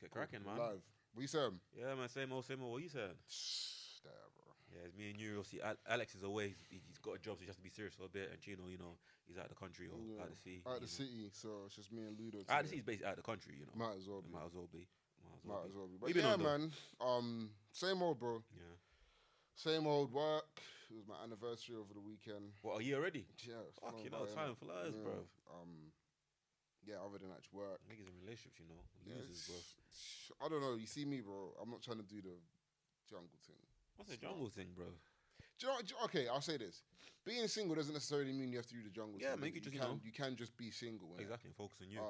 get cracking, man. Live. What you saying? Yeah, man. Same old, same old. What you saying? There, bro. Yeah, it's me and you. Obviously, Alex is away. He's got a job, so he has to be serious for a bit. And Chino, he's out of the country or out of the sea. Out of the city, so it's just me and Ludo. Out of the sea is basically out of the country, Might as well be. Might as well be. Might as well be. But What you been yeah, on, man. Same old, bro. Yeah. Same old work. It was my anniversary over the weekend. What, a year already? Yeah. Fuck, time flies, bro. Yeah, other than actual work. Niggas in relationships, losers, bro. I don't know. You see me, bro. I'm not trying to do the jungle thing. What's the jungle thing, bro? Do you know, okay, I'll say this. Being single doesn't necessarily mean you have to do the jungle thing. Yeah, man, you can just be single. Exactly, and focus on you.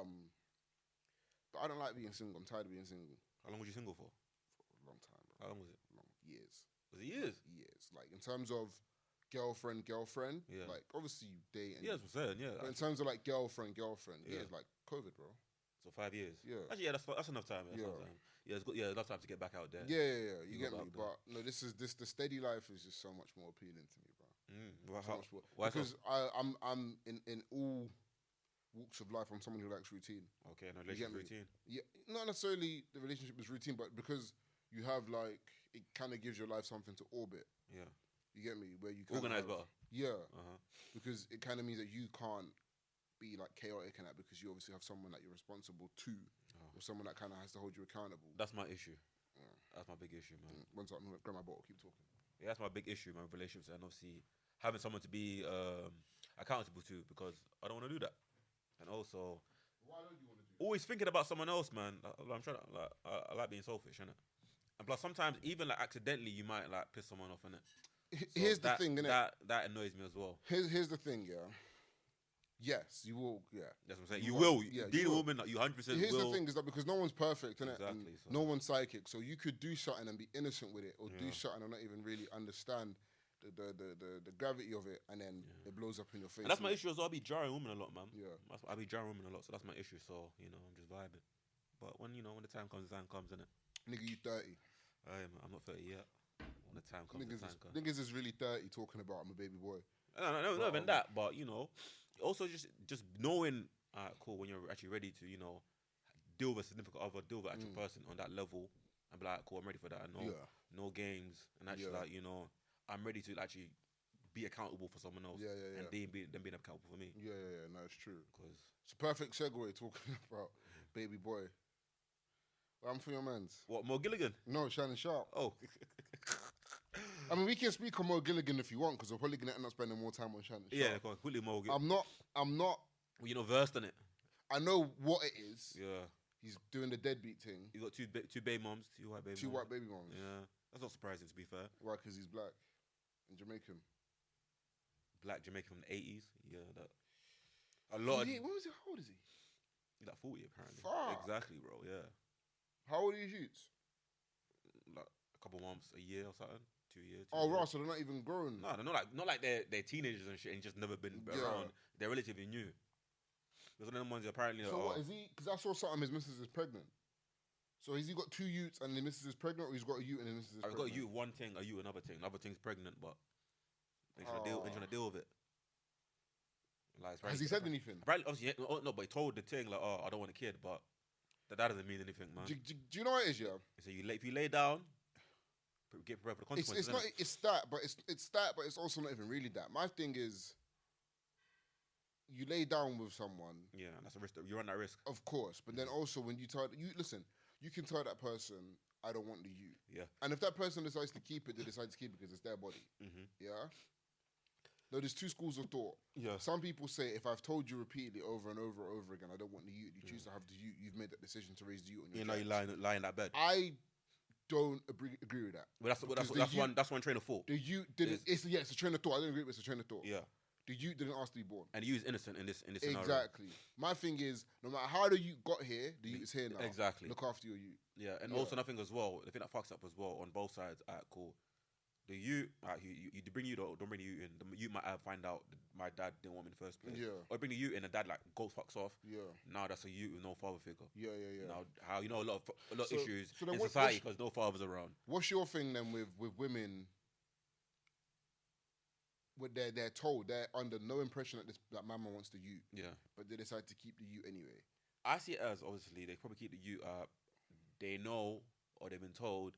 But I don't like being single. I'm tired of being single. How long was you single for? For a long time, bro. How long was it? Years. Was it years? Years. Like, in terms of girlfriend, yeah. like, obviously you date. And yeah, that's what I'm saying, yeah. But in terms of, like, girlfriend, yeah, it's like COVID, bro. So 5 years? Yeah. Actually, yeah, that's enough time. That's enough time. Yeah, it's good, enough time to get back out there. Yeah. You get me? But, no, the steady life is just so much more appealing to me, bro. Why because so? I'm in all walks of life, I'm someone who likes routine. Okay, no relationship routine. Yeah, not necessarily the relationship is routine, but because you have like it kind of gives your life something to orbit. Yeah, you get me? Where you organize better. Yeah, because it kind of means that you can't be like chaotic in that because you obviously have someone that you're responsible to, or someone that kind of has to hold you accountable. That's my issue. Yeah. That's my big issue, man. One second, I'm gonna grab my bottle. Keep talking. Yeah, that's my big issue, man. Relationships and obviously having someone to be accountable to because I don't want to do that. And also, why don't you want to do? Always thinking about someone else, man. I'm trying to I like being selfish, innit? And plus, sometimes even like accidentally, you might like piss someone off, innit? So here's the thing, innit? That annoys me as well. Here's the thing, yeah. Yes, you will. Yeah, that's what I'm saying. You will. Yeah, deal with women. You 100% will. Here's the thing: is that because no one's perfect, innit? Exactly. So. No one's psychic, so you could do something and be innocent with it, or do something and not even really understand the gravity of it, and then it blows up in your face. And that's my issue as well. I be jarring women a lot, man. Yeah, I be jarring women a lot, so that's my issue. So I'm just vibing. But when the time comes, innit? Nigga, you 30. I'm not 30 yet. When the time comes, niggas is really 30 talking about I'm a baby boy. No, not even that. But also just knowing, cool, when you're actually ready to deal with a significant other, deal with an actual person on that level, and be like, cool, I'm ready for that. No games, and actually I'm ready to actually be accountable for someone else. And them being accountable for me. Yeah. No, it's true. Because it's a perfect segue talking about baby boy. I'm for your mans. What, Mo Gilligan? No, Shannon Sharpe. Oh. I mean, we can speak on Mo Gilligan if you want, because we're probably going to end up spending more time on Shannon Sharpe. Yeah, quickly Mo Gilligan. I'm not. Well, you're not versed in it. I know what it is. Yeah. He's doing the deadbeat thing. He got two baby moms, two white baby moms. Two white baby moms. Yeah. That's not surprising, to be fair. Why? Because he's black and Jamaican. Black Jamaican from the 80s. Yeah, that. A lot. What was he? How old is he? He's like 40 apparently. Fuck. Exactly, bro. Yeah. How old are you shoots? Like a couple months, a year or something. 2 years. Right, so they're not even grown. No, they're not like they're teenagers and shit and just never been around. They're relatively new. There's one of them ones apparently. So what is he? Because I saw something. His missus is pregnant. So has he got two youths and his missus is pregnant, or he's got a youth and his missus is pregnant? I've got a youth one thing, a youth another thing. Another thing's pregnant, but they're trying to deal with it. Like, has he said anything? Obviously, no, but he told the thing like, I don't want a kid, but that doesn't mean anything, man. Do you know what it is, yeah? So if you lay down, get prepared for the consequences. It's that, but it's also not even really that. My thing is, you lay down with someone. Yeah, that's a risk. You run that risk. Of course, but then also when you tell you can tell that person, I don't want the you. Yeah. And if that person decides to keep it, they decide to keep it because it's their body. Mm-hmm. Yeah. No, there's two schools of thought. Yeah. Some people say, if I've told you repeatedly over and over and over again, I don't want the you. You choose to have the you. You've made that decision to raise the you on your. You lie in that bed. I don't agree with that. But that's one train of thought. The you didn't. It's a train of thought. I don't agree with it's a train of thought. Yeah. The you didn't ask to be born. And the you is innocent in this scenario. Exactly. My thing is, no matter how the you got here, the you is here now. Exactly. Look after your you. Yeah, and also nothing as well. The thing that fucks up as well on both sides. Cool. The you bring you, don't bring you in. The you might find out that my dad didn't want me in the first place. Yeah. Or bring the you in, and dad goes fucks off. Yeah. Now that's a you with no father figure. Yeah. Now how a lot of issues in what, society because no father's around. What's your thing then with women? When they're told they're under no impression that mama wants the you. Yeah. But they decide to keep the you anyway. I see it as obviously they probably keep the you they know or they've been told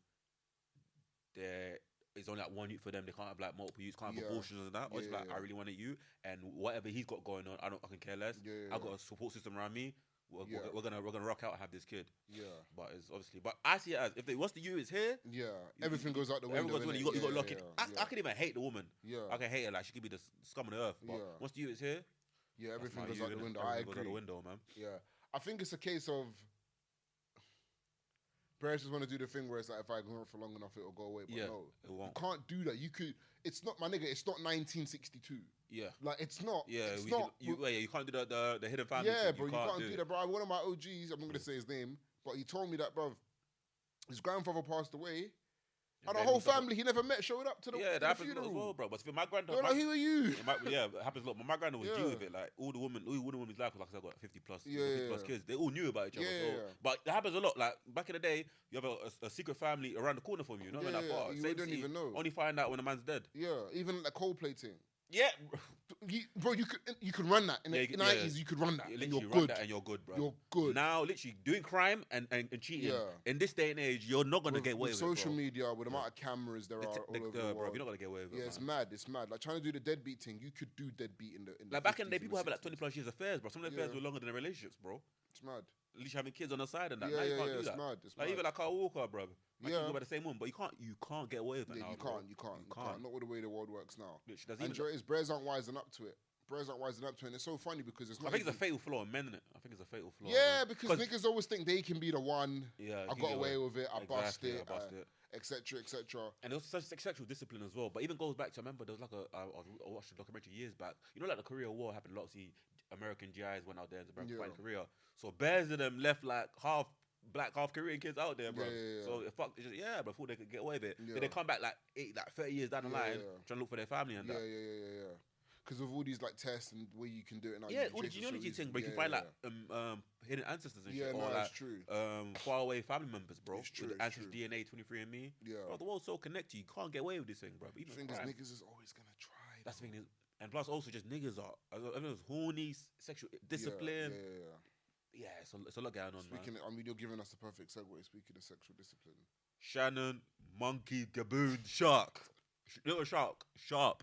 there is only like one youth for them. They can't have like multiple youths, can't have abortions and that. Or it's like I really wanted you, and whatever he's got going on, I can care less. I got a support system around me. We're gonna rock out and have this kid. Yeah, but it's obviously. But I see it as if once the you is here, everything goes out the window. You got to lock it. I can even hate the woman. I can hate her like she could be the scum of the earth. But once the you is here, everything goes out the window. I agree. Goes out the window, man. Yeah, I think it's a case of parents just want to do the thing where it's like if I ignore it for long enough, it'll go away. But no, you can't do that. You could. It's not my nigga. It's not 1962. Yeah, like it's not. Yeah, it's not. You can't do the hidden family. Yeah, bro, you can't do that, bro. One of my OGs, I'm not gonna say his name, but he told me that, bro, his grandfather passed away, and the whole family he never met showed up to the that happens as well, bro. But for my granddad, who are you? It happens a lot. But my granddad was due with it. Like all the women in his life, like I said, got 50 plus kids. They all knew about each other. But it happens a lot. Like back in the day, you have a secret family around the corner from you. Not that far. You don't even know. Only find out when a man's dead. Yeah, even like Coldplay thing. Yeah, bro, you could run that in the 90s. You could run that, and you're good. And you're good, bro. You're good. Now, literally doing crime and cheating in this day and age, you're not gonna get away with it. Social media, with the amount of cameras there are all over the world, bro, you're not gonna get away with it. Yeah, it's mad. It's mad. Like trying to do the deadbeat thing, you could do deadbeat in the like back in the day, people have like 20 plus years affairs, bro. Some of the affairs were longer than their relationships, bro. It's mad. At least having kids on the side and that. Now you can't do that. It's mad. Even like Carl Walker, bro. You go by the same one, but you can't get away with that now. You can't. Not with the way the world works now. And Bears aren't wising up to it. And it's so funny because it's not. I think it's a fatal flaw in men, innit? I think it's a fatal flaw. Yeah, because niggas always think they can be the one. Yeah, I got away with it. I bust it. Etc. And it was such sexual discipline as well. But even goes back to, I remember there was like I watched a documentary years back. You know, like the Korea War happened a lot. See, American GIs went out there to fight Korea. So bears of them left like half black, half Korean kids out there, bro. So before they could get away with it. Then they come back like 30 years down the line trying to look for their family and that. Yeah. Because of all these like tests and where you can do it now. Yeah, all the genealogy thing, but you can find like hidden ancestors and shit. Yeah, or that's true. Far away family members, bro. It's true. With ancestors DNA, 23andMe. Yeah. Bro, the world's so connected, you can't get away with this thing, bro. The thing is, niggas is always gonna try. That's the thing. And plus, also just niggas are everyone's horny, sexual discipline. Yeah, it's a lot going on, man. I mean, you're giving us the perfect segue. Speaking of sexual discipline, Shannon, monkey, gaboon, shark, little Sharpe.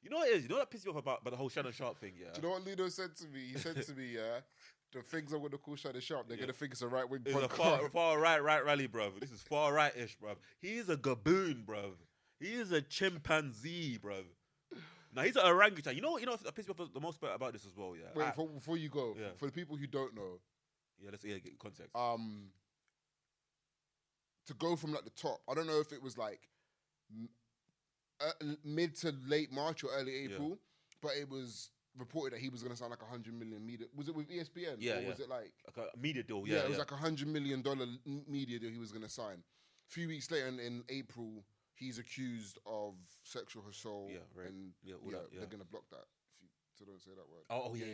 You know what it is? You know what pisses me off about the whole Shannon Sharpe thing, yeah? Do you know what Ludo said to me? He said to me, the things I'm going to call Shannon Sharpe, they're going to think it's a right-wing podcast. It's a far right rally, bruv. This is far right-ish, bruv. He is a gaboon, bruv. He is a chimpanzee, bruv. Now, he's an orangutan. You know what pisses me off the most about this as well, yeah? Wait, before you go, for the people who don't know. Yeah, let's get context. To go from like the top, I don't know if it was like mid to late March or early April, but it was reported that he was going to sign like $100 million media. Was it with ESPN? Yeah, or was it like a media deal? Yeah, it was like $100 million media deal he was going to sign. A few weeks later, in April, he's accused of sexual assault. Yeah, right. And they're going to block that. So don't say that word. Oh yeah.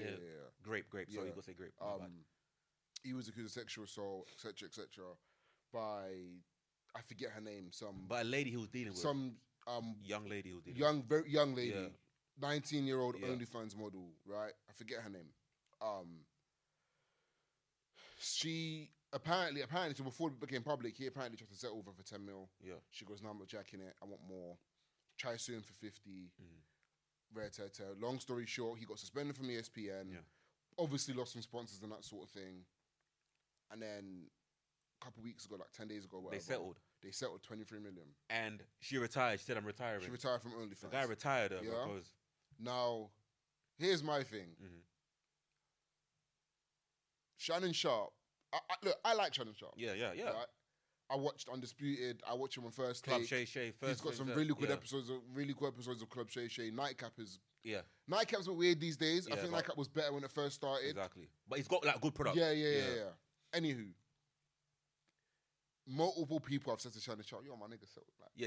Grape. Sorry, you got to say grape. He was accused of sexual assault, etc., by, I forget her name. But a lady he was dealing with. Young lady who did very young lady, 19-year-old OnlyFans model, right? I forget her name. She apparently, so before it became public, he apparently tried to settle with her for 10 mil. Yeah. She goes, no, I'm not jacking it. I want more. Try suing for 50. Rare tear. Long story short, he got suspended from ESPN. Yeah. Obviously lost some sponsors and that sort of thing. And then a couple weeks ago, like 10 days ago, whatever, They settled 23 million. And she retired. She said, I'm retiring. She retired from OnlyFans. The guy retired her because... Now, here's my thing. Shannon Sharpe. Look, I like Shannon Sharpe. Yeah. Right? I watched Undisputed. I watched him on First Club Take. Shay. He's got some really good episodes of Club Shay. Nightcap is... Yeah. Nightcap's a bit weird these days. I think Nightcap was better when it first started. Exactly. But he's got like good product. Yeah. Anywho. Multiple people have said to Shannon Sharpe, yo, my nigga,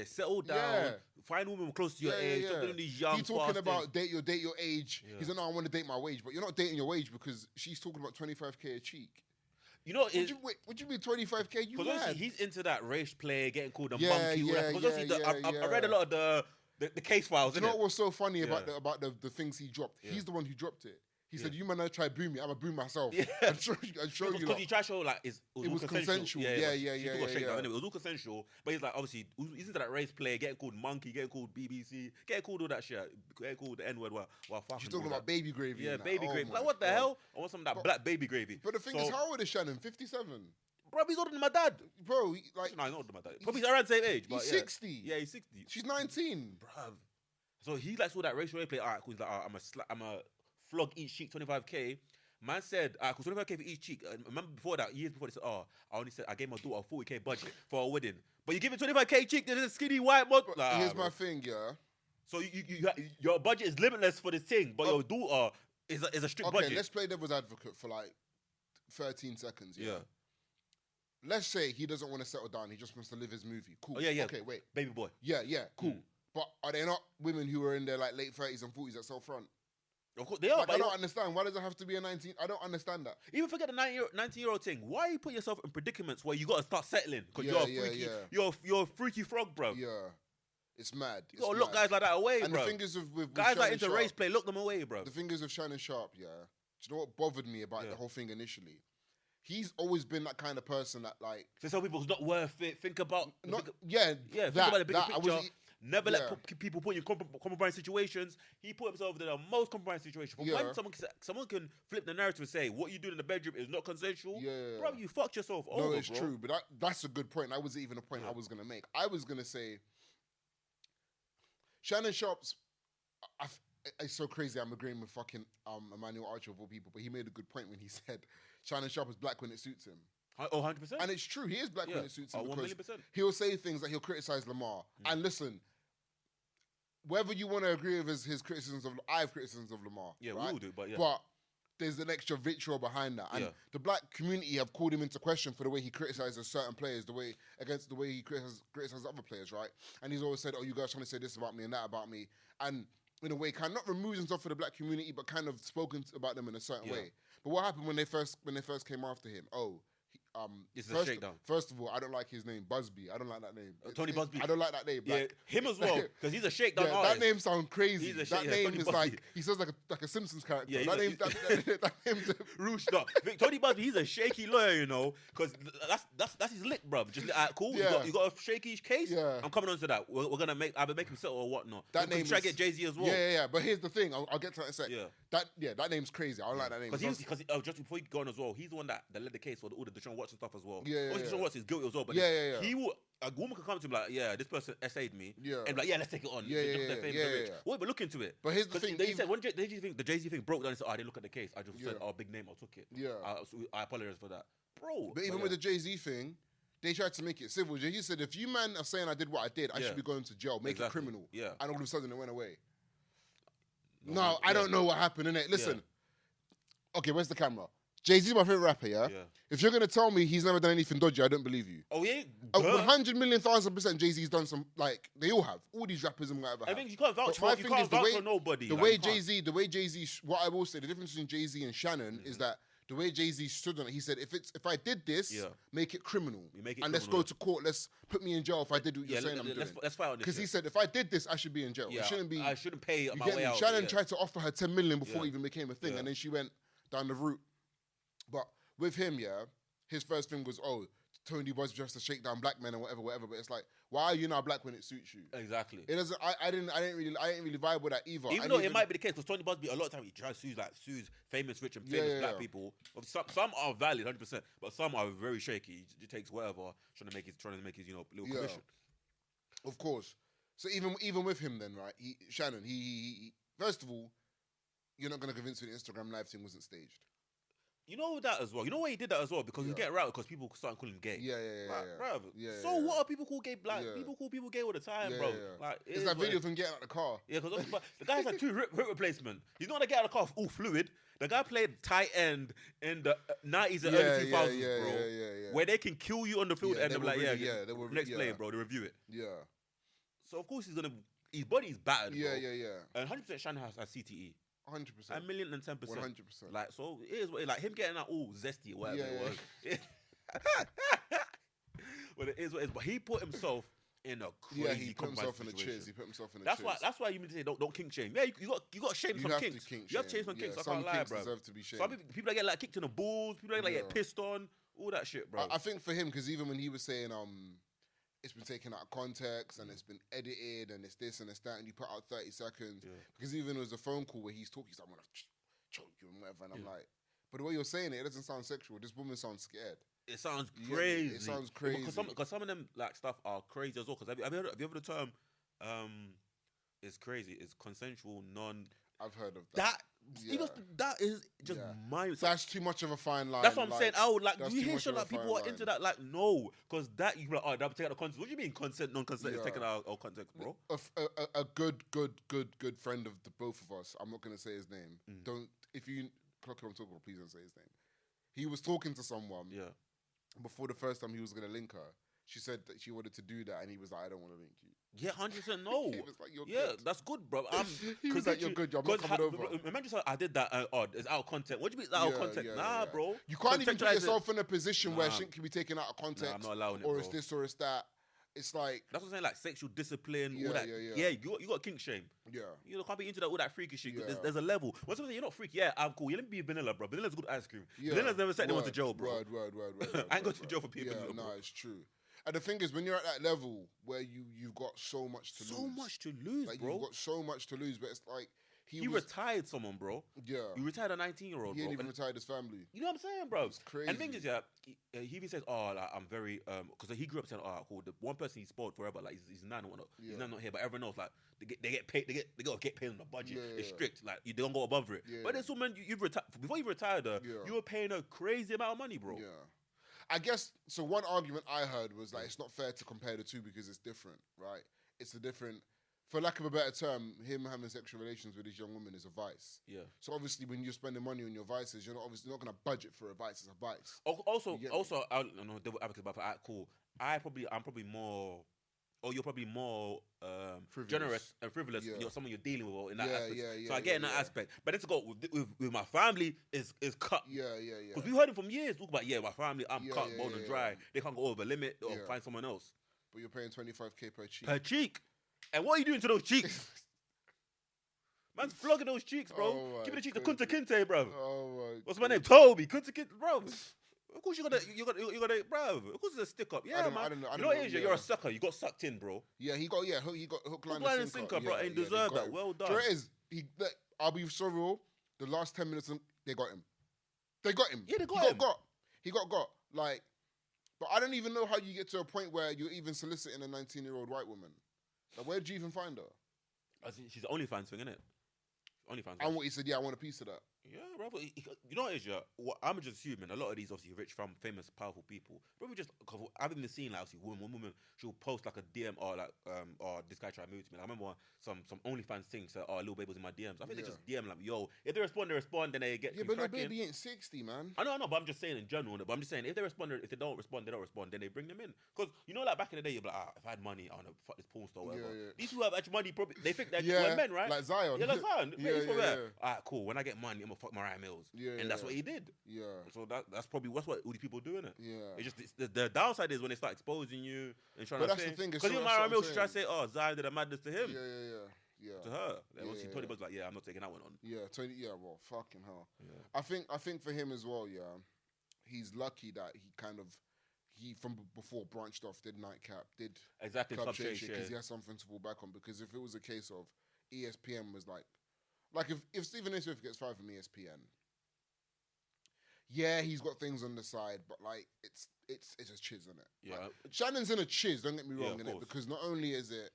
settle down. Yeah. Find women close to your age. Stop doing these young, he's talking about date your age. Yeah. He's like, no, I want to date my wage. But you're not dating your wage because she's talking about 25K a cheek. You know, what you mean 25K? You mad? He's into that race play, getting called a monkey. I've read a lot of the case files. You know what was so funny about the things he dropped? Yeah. He's the one who dropped it. He said, "You man, don't try boo me. I'm gonna boo myself." Yeah. I'd show you. Because he tried to show like it was consensual. Yeah. It was all consensual. But he's like, obviously, he's into that race play, getting called monkey, getting called BBC, getting called all that shit, getting called the N word. While fucking. She's talking about baby gravy. Yeah, baby gravy. Like what the hell? I want some of that black baby gravy. But the thing is, how old is Shannon? 57. Bro, he's older than my dad. Bro, no, he's not older than my dad. Probably around the same age. He's 60. Yeah, he's 60. She's 19. Bruv. So he like saw that racial replay. All right, cool. He's like, I'm a flog each cheek 25k. Man said, cool, 25k for each cheek. Remember before that, years before, they said, I gave my daughter a 40k budget for a wedding. But you give it 25k cheek to this skinny white mod. Here's my thing, yeah. So your budget is limitless for this thing, but your daughter is a strict budget. Okay, let's play devil's advocate for like 13 seconds. Yeah. Let's say he doesn't want to settle down. He just wants to live his movie. Cool. Oh, yeah. Okay, wait. Baby boy. Yeah, cool. But are they not women who are in their like late 30s and 40s that sell front? Of course they are. Like, I don't understand. Why does it have to be a 19? I don't understand that. Even forget the 19-year-old thing. Why you put yourself in predicaments where you got to start settling? Because you're a freaky frog, bro. Yeah. It's mad. You gotta lock guys like that away, and bro. And the thing is with guys Shannon like into Sharpe, race play, lock them away, bro. The thing is with Shannon Sharpe, do you know what bothered me about the whole thing initially? He's always been that kind of person that like. So some people's not worth it. Think about. Think about the bigger picture. Never let people put you in compromising situations. He put himself in the most compromising situation. From when someone can flip the narrative and say what you do in the bedroom is not consensual, bro, you fucked yourself over. No, it's true, but that's a good point. That wasn't even a point I was gonna make. I was gonna say Shannon Sharpe's. It's so crazy. I'm agreeing with fucking Emmanuel Archer of all people, but he made a good point when he said Shannon Sharpe is black when it suits him. Oh, 100%. And it's true. He is black when it suits him. 1,000,000%. He'll say things like he'll criticize Lamar. And listen, whether you want to agree with his criticisms of, I have criticisms of Lamar. Yeah, right? we all do, but But there's an extra vitriol behind that. And the black community have called him into question for the way he criticizes certain players, the way he criticizes other players, right? And he's always said, oh, you guys trying to say this about me and that about me. And in a way, kind of not removed himself from the black community, but kind of spoken about them in a certain way. But what happened when they first came after him? This is a shakedown. First of all, I don't like his name, Busby. I don't like that name. Tony Busby. I don't like that name. Yeah, him as well, because he's a shakedown artist. That name sounds crazy. That name is Busby. Like, he sounds like a Simpsons character. Yeah, that name's Roosh. No, Tony Busby, he's a shaky lawyer, you know, because that's his lick, bruv. Just cool. You got a shaky case. Yeah. I'm coming on to that. We're gonna either make him settle or whatnot. That name. Try to get Jay-Z as well. Yeah. But here's the thing. I'll get to that in a sec. That name's crazy. I don't like that name. Because just before you go on as well, he's the one that led the case for all the Deshaun Watson stuff as well. Deshaun Watson is guilty as well, but he will. A woman can come to him like, this person essayed me, and like, let's take it on. Well, but look into it. But here's the thing. They said, the Jay-Z thing broke down and said, I didn't look at the case. I just said, big name, I took it. Yeah. I apologize for that. Bro. But even with the Jay-Z thing, they tried to make it civil. He said, if you man are saying I did what I did, I should be going to jail. Make it criminal. Yeah. And all of a sudden it went away. No, I don't know what happened, innit? Listen. Okay, where's the camera? Jay-Z's my favorite rapper, yeah? If you're going to tell me he's never done anything dodgy, I don't believe you. Oh, yeah? 100,000,000% Jay-Z's done some, like, they all have. All these rappers and whatever. I think you can't vouch for nobody. The way Jay-Z, what I will say, the difference between Jay-Z and Shannon is that the way Jay-Z stood on it, he said, if I did this, make it criminal. Let's go to court. Let's put me in jail if I did what you're saying I'm doing. Let's fight on this. Because he said, if I did this, I should be in jail. I shouldn't pay my way out. Shannon tried to offer her 10 million before it even became a thing, and then she went down the route. But with him, his first thing was, Tony was just to shake down black men and whatever. But it's like, why are you not black when it suits you? Exactly. It doesn't. I didn't really vibe with that either. Even though it might be the case, because Tony Busby a lot of time he tries to sue famous, rich, and famous black people. Some are valid, 100%, but some are very shaky. He takes whatever trying to make his little commission. Of course. So even with him, then right, Shannon, he first of all, you're not gonna convince me the Instagram live thing wasn't staged. You know that as well. You know why he did that as well? Because he get around because people started calling him gay. Yeah. What are people call gay black? People call people gay all the time, bro. Like, it's that video of him getting out of the car. Yeah, because the guy's had 2 hip replacement. He's not gonna get out of the car all fluid. The guy played tight end in the 90s and early 2000s, bro. Where they can kill you on the field and they're like, next play, bro. They review it. Yeah. So of course his body's battered. Yeah. And 100% Shannon has CTE. 100%. 1,010%. 100%. Like, so it is like him getting that all zesty or whatever it was. But it is what it is. But he put himself in a crazy. Yeah, he put himself in a chiz. He put himself in a chiz. That's why you mean to say don't kink shame. Yeah, you got to shame some kinks. You have to shame some kinks. I can't lie, bro. Deserve to be shamed. Some people that get like kicked in the balls, people that get pissed on, all that shit, bro. I think for him, because even when he was saying it's been taken out of context and it's been edited and it's this and it's that, and you put out 30 seconds. Yeah. Because even there was a phone call where he's talking, he's like, I'm gonna choke you and whatever, and I'm like, but the way you're saying it doesn't sound sexual. This woman sounds scared. It sounds crazy. It sounds crazy. Because some of them like stuff are crazy as well. Because have you heard the term? It's crazy. It's consensual, non. I've heard of that. That is just mind. That's too much of a fine line. That's what I'm saying. Oh, like do you hear shit like people are into that? Like no, because that you be like, oh, that take out the context. What do you mean consent, non-consent is taken out of context, bro? A good friend of the both of us. I'm not gonna say his name. Don't if you clock him, I'm talking about. Please don't say his name. He was talking to someone. Yeah. Before the first time he was gonna link her, she said that she wanted to do that, and he was like, I don't want to link you. Yeah, 100% no. He was like, you're good. That's good, bro. He was like, you're good. I'm not coming over. Imagine I did that. It's out of context. What do you mean it's out of context? Nah, bro. You can't even put yourself in a position where shit can be taken out of context. Nah, I'm not allowing it, or it's this or it's that. It's like that's what I'm saying. Like sexual discipline, all that. Yeah, you got kink shame. Yeah, you can't be into that all that freaky shit. Yeah. There's a level. When someone say you're not freaky, yeah, I'm cool. You let me be vanilla, bro. Vanilla's good ice cream. Yeah. Vanilla's never sent anyone to jail, bro. Word. I ain't going to jail for people. Yeah, no, it's true. And the thing is, when you're at that level where you've got so much to lose. So much to lose, like, bro. You've got so much to lose, but it's like he retired someone, bro. Yeah. He retired a 19-year-old, He bro. ain't even retired his family. You know what I'm saying, bro? It's crazy. And the thing is, he even says, oh, like, I'm very, because he grew up saying, oh, cool. The one person he spoiled forever, like, he's nan and whatnot. Yeah. He's nan not here, but everyone else, like, they get paid, they got to get paid on the budget. Yeah, it's strict. Like, they don't go above it. Yeah. But this woman, you've retired, before you retired her, you were paying her crazy amount of money, bro. Yeah. I guess, so one argument I heard was, like, it's not fair to compare the two because it's different, right? It's a different, for lack of a better term, him having sexual relations with this young woman is a vice. Yeah. So obviously, when you're spending money on your vices, you're not going to budget for a vice. It's a vice. Also, I don't know, devil advocate about that. Cool. I'm probably more, or you're probably more generous and frivolous. You're someone you're dealing with in that aspect. So I get in that aspect. But let's go with my family is cut. Yeah. Because we heard it from years. Talk about my family. I'm cut, bone and dry. They can't go over the limit or find someone else. But you're paying $25K per cheek. Per cheek. And what are you doing to those cheeks? Man's flogging those cheeks, bro. Give me the cheeks to Kunta Kinte, bro. What's my name? Toby. Kunta Kinte, bro. Of course you got a, bro. Of course it's a stick up. Yeah, man. I don't know. You know what it is? You're a sucker. You got sucked in, bro. Yeah, he got hook, line, and sinker, bro. And deserved that. Well done. So it is. I'll be so real. The last 10 minutes, they got him. They got him. Yeah, they got him. He got. Like, but I don't even know how you get to a point where you're even soliciting a 19-year-old white woman. Like, where did you even find her? I think she's the OnlyFans thing, innit? OnlyFans. And what he said, I want a piece of that. Yeah, bro. But you know what it is, I'm just assuming a lot of these obviously rich, famous, powerful people. Probably just I've even seen like obviously one woman she'll post like a DM or like this guy tried to move to me. Like, I remember some OnlyFans thing said, oh, little baby was in my DMs. I think they just DM like, yo, if they respond, then they get. Yeah, but little baby ain't 60, man. I know, but I'm just saying in general. But I'm just saying if they don't respond, then they bring them in. Because you know, like back in the day, you'd be like, if I had money, I want to fuck this porn star, whatever. Yeah. These who have actual money, probably they think they're men, right? Like Zion. Yeah, like Zion. Yeah. Alright, cool. When I get money, I'm gonna fuck Mariah Mills. Yeah, and that's what he did. Yeah. So that's probably what all these people doing it. Yeah. It's just the downside is when they start exposing you and trying to. But that's the thing. Because even Mariah Mills try to say, "Oh, Zion did a madness to him." Yeah. To her. Obviously, Tony was like, "Yeah, I'm not taking that one on." Yeah, Tony. Yeah, well, fucking hell. Yeah. I think for him as well. Yeah, he's lucky that he from before branched off, did Nightcap, did exactly Club Shake because he has something to fall back on. Because if it was a case of ESPN was like if Stephen A. Smith gets fired from ESPN, yeah, he's got things on the side, but like it's a chiz, isn't it? Yeah, like, Shannon's in a chiz. Don't get me wrong, in it, because not only is it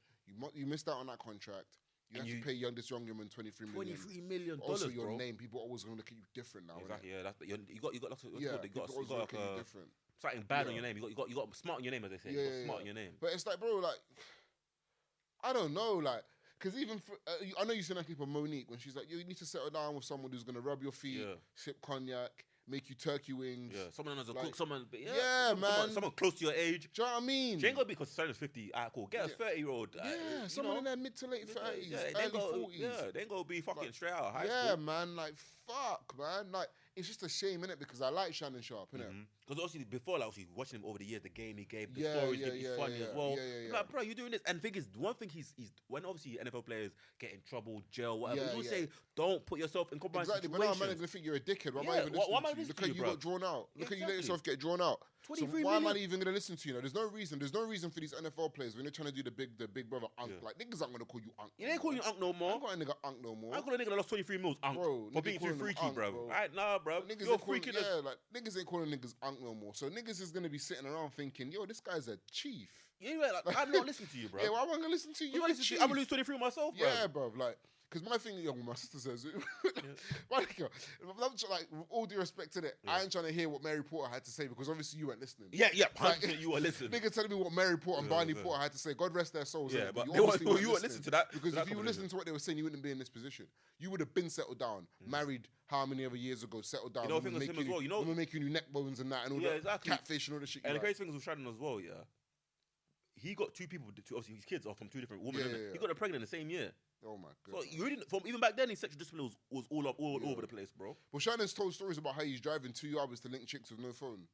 you missed out on that contract, you have to pay this young woman $23 million. Also, your name, people always going to look at you different now. Exactly. Yeah, you got lots of you got look at you different. Something bad on your name. You got smart on your name, as they say. You got smart on your name. But it's like, bro, like I don't know, like. Because even I know you seen that clip of Monique when she's like, you need to settle down with someone who's gonna rub your feet, sip cognac, make you turkey wings. Yeah, someone knows a cook, someone. Man. Someone close to your age. Do you know what I mean? She ain't gonna be because Shannon's 50. Cool. Get a 30-year-old. Someone in their mid to late 30s, early 40s. Yeah, they ain't gonna be fucking straight out high school. Yeah, man. Like fuck, man. Like, it's just a shame, innit? Because I like Shannon Sharpe, innit? Because obviously before, like, obviously watching him over the years, the game he gave, the stories, he's funny as well. I'm like, bro, you're doing this. And the thing is, one thing he's when obviously NFL players get in trouble, jail, whatever, he'll say, don't put yourself in compromising situations. But now man are gonna think you're a dickhead. Why am I even listening to you? Look how you got drawn out. Look how you let yourself get drawn out. So why am I even gonna listen to you? There's no reason. There's no reason for these NFL players when they're trying to do the big brother unk. Like, niggas aren't gonna call you unk. You ain't calling you unk no more. I ain't got a nigga unk no more. I call a nigga that lost 23 mils unk, bro, for being too freaky, bro. Alright, nah, bro. You're freaking. Like, niggas ain't calling niggas unk no more. So niggas is gonna be sitting around thinking, yo, this guy's a chief. Yeah, like, I'm not listeing to you, bro. Yeah, why am I gonna listen to you? I'm gonna lose 23 myself, bro. Yeah, bro. Like, because my thing, my sister says, like, with all due respect to that, I ain't trying to hear what Mary Porter had to say because obviously you weren't listening. Yeah, like, you were listening. Nigga telling me what Mary Porter and Barney Porter had to say. God rest their souls. Yeah, but you weren't listening to that. Because if you were listening to what they were saying, you wouldn't be in this position. You would have been settled down, married how many other years ago, settled down. You know, thing was him as well. You know, we're making you neck bones and that and all that catfish and all the shit. And the crazy thing is with Shannon as well, he got two people, obviously his kids are from two different women. He got them pregnant in the same year. Oh my god! So you really, from even back then, his sexual discipline was all over the place, bro. Well, Shannon's told stories about how he's driving 2 hours to link chicks with no phone.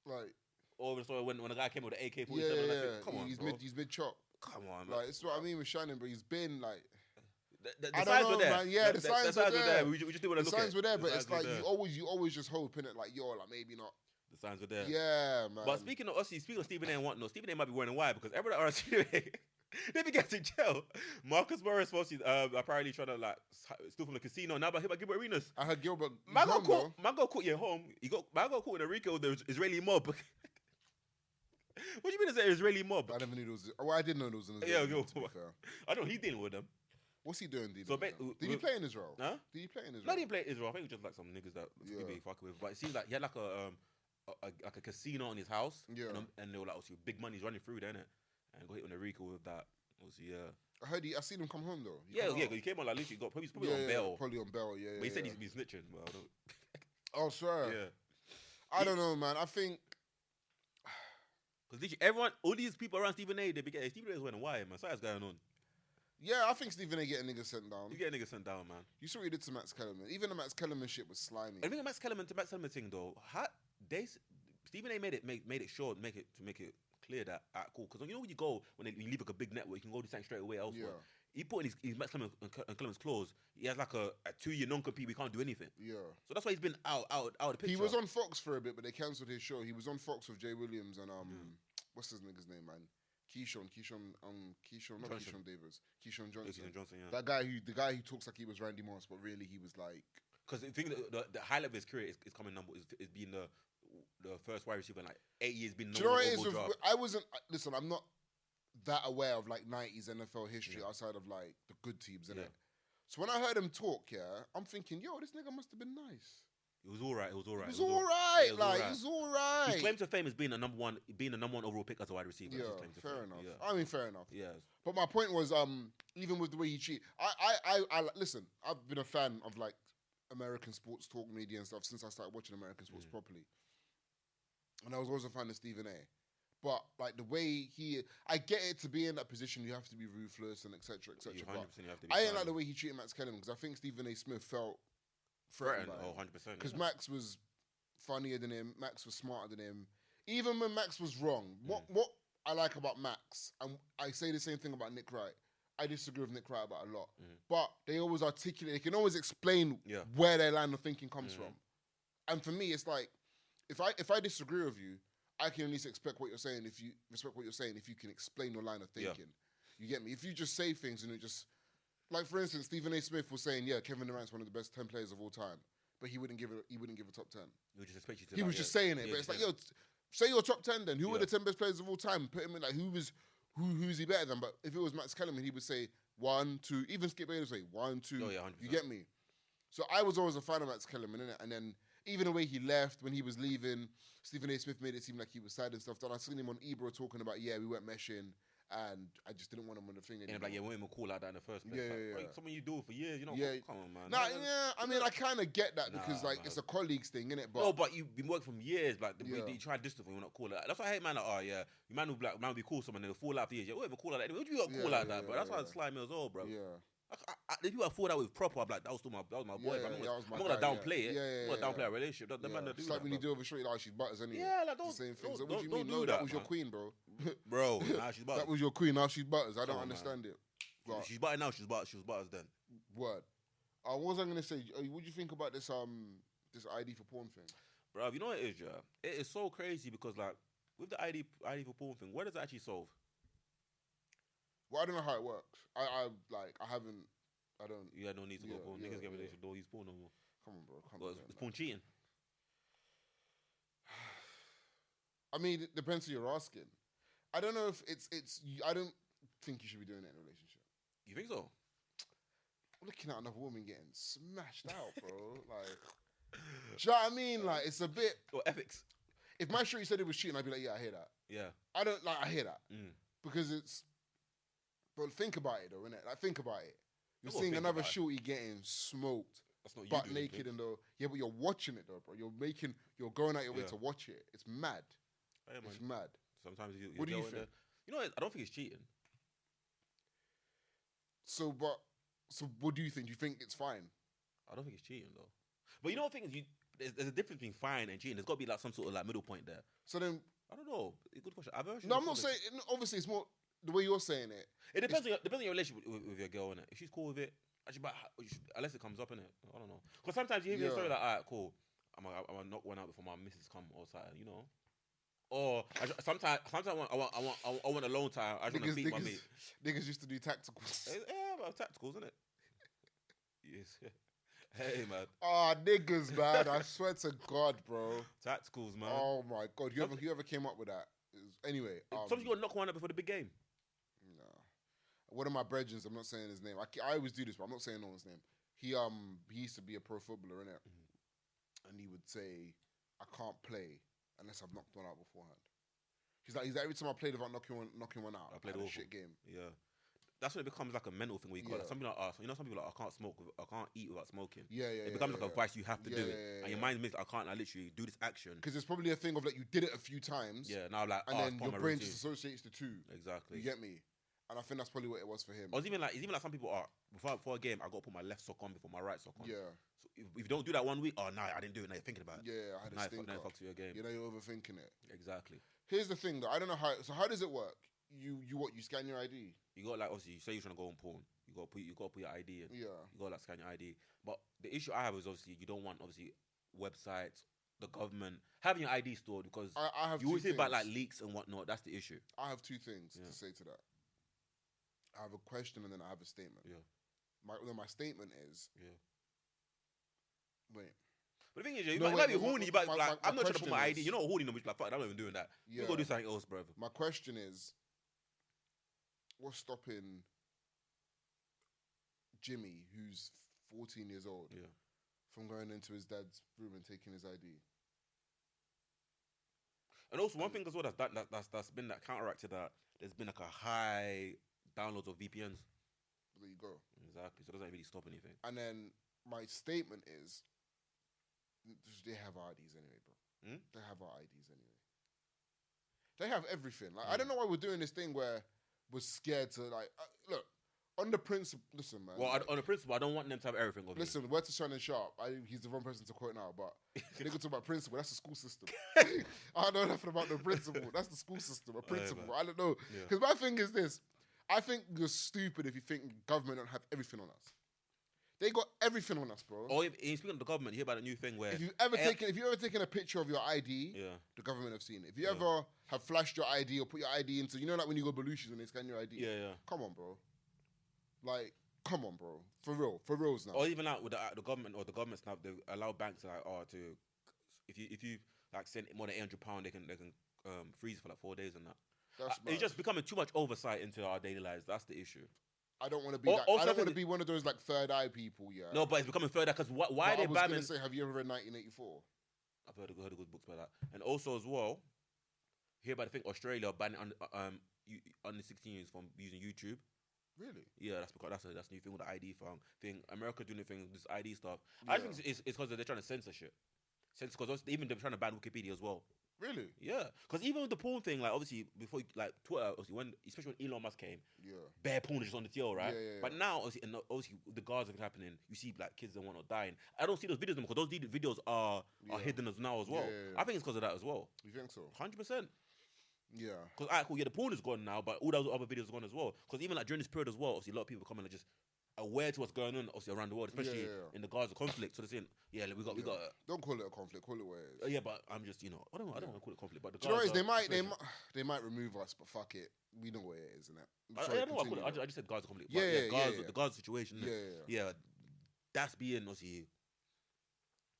Like, all of a sudden, when a guy came with an AK-47, come on, bro. He's mid chop. Come on, man. Like, it's what I mean with Shannon, but he's been like. The signs were there. Man. Yeah, the signs were there. We just didn't want to look at. The signs were there, but it's like you always just hope in it, like like maybe not. The signs were there. Yeah, man. But speaking of Stephen A. and whatnot, Stephen A. might be wondering why because everybody at RSA, they be getting in jail. Marcus Morris was apparently trying to like steal from the casino. Now about Gilbert Arenas. I heard Gilbert. Man got caught at home. Man got caught in a Rico with the Israeli mob. What do you mean it's an Israeli mob? I never knew there was. Well, I didn't know there was an Israeli mob. I know he's dealing with them. What's he doing? Did he play in Israel? Huh? Did he play in Israel? No, he didn't play in Israel. I think it was just like some niggas that he be fucking with. But it seems like he had like a casino on his house. Yeah. And they were like, obviously, big money's running through there, innit? And got hit on the Rico with that. Obviously, I heard I seen him come home though. He came on like literally he's probably on bail. Probably on bail, yeah. But he said he's been snitching. Well, I don't. Oh, sure. Yeah. I don't know, man. I think because everyone, all these people around Stephen A, they be getting Stephen A's wondering why, man. Something's going on. Yeah, I think Stephen A getting niggas sent down. You get a nigga sent down, man. You saw what he did to Max Kellerman. Even the Max Kellerman shit was slimy. I think the Max Kellerman thing though, Stephen A made it sure to make it clear that cool. Because you know when you go when you leave like a big network, you can go do something straight away elsewhere. Yeah. He put in his Max Kellerman's clause. He has like a 2-year non-compete. We can't do anything. Yeah. So that's why he's been out of the picture. He was on Fox for a bit, but they cancelled his show. He was on Fox with Jay Williams and what's his nigga's name, man? Keyshawn Davis. Keyshawn Johnson. Yeah. The guy who talks like he was Randy Moss, but really he was like. Because the thing, the highlight of his career is coming number is being the first wide receiver in like 8 years. Been do you know what it is? I wasn't. Listen, I'm not that aware of like 90s NFL history outside of like the good teams, innit? So when I heard him talk, I'm thinking, yo, this nigga must have been nice. It was all right. It was all right. It was all right. His claim to fame is being the number one overall pick as a wide receiver. Yeah, fair enough. Yeah. I mean, fair enough. Yes. But my point was, even with the way he cheat, I listen. I've been a fan of like American sports talk media and stuff since I started watching American sports properly, and I was always a fan of Stephen A. But like the way I get it to be in that position, you have to be ruthless and etc. etc. Yeah, 100% you have to be. I didn't like the way he treated Max Kellerman because I think Stephen A. Smith felt threatened. 100%. Because Max was funnier than him. Max was smarter than him. Even when Max was wrong, what I like about Max, and I say the same thing about Nick Wright. I disagree with Nick Wright about a lot, but they always articulate. They can always explain where their line of thinking comes from. And for me, it's like if I disagree with you, I can at least respect what you're saying. If you respect what you're saying, if you can explain your line of thinking, you get me. If you just say things and it just like, for instance, Stephen A. Smith was saying, Kevin Durant's one of the best 10 players of all time, but he wouldn't give a top 10. He would just expect you to. He was just saying it, but it's like, yo, say your top 10 then. Who are the 10 best players of all time? Put him in like who's he better than? But if it was Max Kellerman, he would say 1, 2. Even Skip Bayless would say 1, 2. 100%. You get me? So I was always a fan of Max Kellerman, innit? And then even the way he left when he was leaving, Stephen A. Smith made it seem like he was sad and stuff. Then I seen him on Ebro talking about, we weren't meshing. And I just didn't want him on the thing anymore. And like, we weren't even cool like that in the first place. Like, something you do for years, you know? Come on, man. I mean, I kind of get that because, like, it's a colleagues thing, innit? But no, but you've been working from years. Like, you try to distance when you're not cool like that. That's why I hate man like, you man will be cool someone, they'll fall out for years. We're not even cool like that. Anyway, you got cool like that, bro? That's why it's slimy as well, bro. Yeah. The people I thought that was proper, I'm like, that was my boy. Yeah, I'm not gonna downplay it. I'm not gonna downplay a relationship. The man that do it's that. like when you do with Shorty, like she's butters anyway. Yeah, like it's the same thing. So don't what do you mean? do No, that was your queen, bro. Bro, nah, she's butters. That was your queen. Now she's butters. I don't understand it. But she's butters now. She was butters then. Word. What was I gonna say? What do you think about this this ID for porn thing? Bro, you know what it is, yeah? It is so crazy because like with the ID for porn thing, what does it actually solve? Well, I don't know how it works. I haven't. I don't. You had no need to go porn. Niggas get relationship, don't use porn no more. Come on, bro. It's porn cheating. I mean, it depends who you're asking. I don't know if it's. I don't think you should be doing that in a relationship. You think so? Looking at another woman getting smashed out, bro. Like, do you know what I mean? Like, it's a bit. Or ethics. If my shorty said it was cheating, I'd be like, yeah, I hear that. Yeah. I hear that. Because it's. But think about it, though, innit? Like, think about it. You're seeing another shorty getting smoked. That's not you butt naked and though. Yeah, but you're watching it, though, bro. You're going out your way to watch it. It's mad. Hey, it's mad. Sometimes what do you think? You know, I don't think it's cheating. So what do you think? Do you think it's fine? I don't think it's cheating though. But you know what thing is, there's a difference between fine and cheating. There's got to be like some sort of like middle point there. So then, I don't know. Good question. No, I'm not saying. Obviously, it's more the way you're saying it. It depends on your relationship with your girl, innit? If she's cool with it, actually, but unless it comes up, innit? I don't know. Because sometimes you hear a story like, alright, cool. I'm gonna knock one out before my missus come or something, you know. Or sometimes I want alone time. I just want to beat my mate. Niggas used to do tacticals. Yeah, but tacticals, isn't it? Yes. Hey, man. Oh, niggas, man. I swear to God, bro. Tacticals, man. Oh, my God. You ever came up with that? Anyway. Sometimes you got to knock one out before the big game. No. One of my brethren, I'm not saying his name. I always do this, but I'm not saying no one's name. He used to be a pro footballer, innit? And he would say, I can't play unless I've knocked one out beforehand. He's like every time I played without knocking one out, I played a shit game. Yeah. That's when it becomes like a mental thing where you got like, some people like us. You know, some people like, I can't eat without smoking. It becomes like a vice. You have to do it, and your mind makes I can't. I literally do this action because it's probably a thing of like you did it a few times. Yeah, now like and then your brain just associates the two. Exactly. You get me? And I think that's probably what it was for him. Or it's even like some people are before a game. I got to put my left sock on before my right sock on. Yeah. So if you don't do that 1 week, I didn't do it. Now you're thinking about it. Yeah, I had a stinker. Now it fucks your game. You know, you're overthinking it. Exactly. Here's the thing, though. I don't know how. So how does it work? You scan your ID. You got like obviously you say you're trying to go on porn. You got to put your ID in. Yeah. You got to like scan your ID. But the issue I have is obviously you don't want obviously websites, the government having your ID stored because I have you always hear about like leaks and whatnot. That's the issue. I have two things to say to that. I have a question and then I have a statement. Yeah. My statement is. Yeah. Wait. But the thing is, you might be horny, but like I'm not trying to put my ID. You're not horny, no, but like fuck, I'm not even doing that. You go do something else, bro. My question is, what's stopping Jimmy, who's 14 years old, from going into his dad's room and taking his ID? And also one thing as well that's been that counteracted that there's been like a high downloads of VPNs. There you go. Exactly. So it doesn't really stop anything. And then my statement is, they have IDs anyway, bro. They have our IDs anyway. They have everything. Like I don't know why we're doing this thing where we're scared to like look on the principle. Listen, man. Well, on the principle, I don't want them to have everything. Listen, word to Shannon Sharpe. He's the wrong person to quote now, but they go talk about principle. That's the school system. I don't know nothing about the principle. That's the school system. A principle. I don't know. Because my thing is this. I think you're stupid if you think government don't have everything on us. They got everything on us, bro. Or speaking of the government, you hear about a new thing where if you've ever taken a picture of your ID, the government have seen it. If you ever have flashed your ID or put your ID into, you know, like when you go Belushi's when they scan your ID. Yeah. Come on, bro. Like, come on, bro. For reals now. Or even like with the government or the governments now, they allow banks to like if you like send more than £800, they can freeze for like 4 days and that. It's just becoming too much oversight into our daily lives. That's the issue. I don't want to be. I don't want to be one of those like third eye people. Yeah. No, but it's becoming third eye because why are they banning? I was going to say, have you ever read 1984? I've heard good books about that, and also as well, hear about the thing Australia banning under 16s from using YouTube. Really? Yeah, that's because that's a new thing with the ID thing. America doing the thing with this ID stuff. I think it's because they're trying to censor shit. Because even they're trying to ban Wikipedia as well. Really? Yeah, because even with the porn thing, like obviously before like Twitter, obviously especially when Elon Musk came, bare porn is just on the TL, right? But now obviously the Gaza thing happening, you see like kids and whatnot dying. I don't see those videos because those videos are hidden as now as well. I think it's because of that as well. You think so? 100%. Yeah. Because cool, the porn is gone now, but all those other videos are gone as well. Because even like during this period as well, obviously a lot of people coming and just aware to what's going on, obviously around the world, especially in the Gaza conflict. So they're saying, we got. Don't call it a conflict. Call it what it is. Yeah, but I'm just, I don't want to call it conflict. But the Gaza, they might remove us, but fuck it, we know what it is, isn't it? I know what I call it. I just said Gaza conflict. The Gaza situation. Yeah. That's being obviously.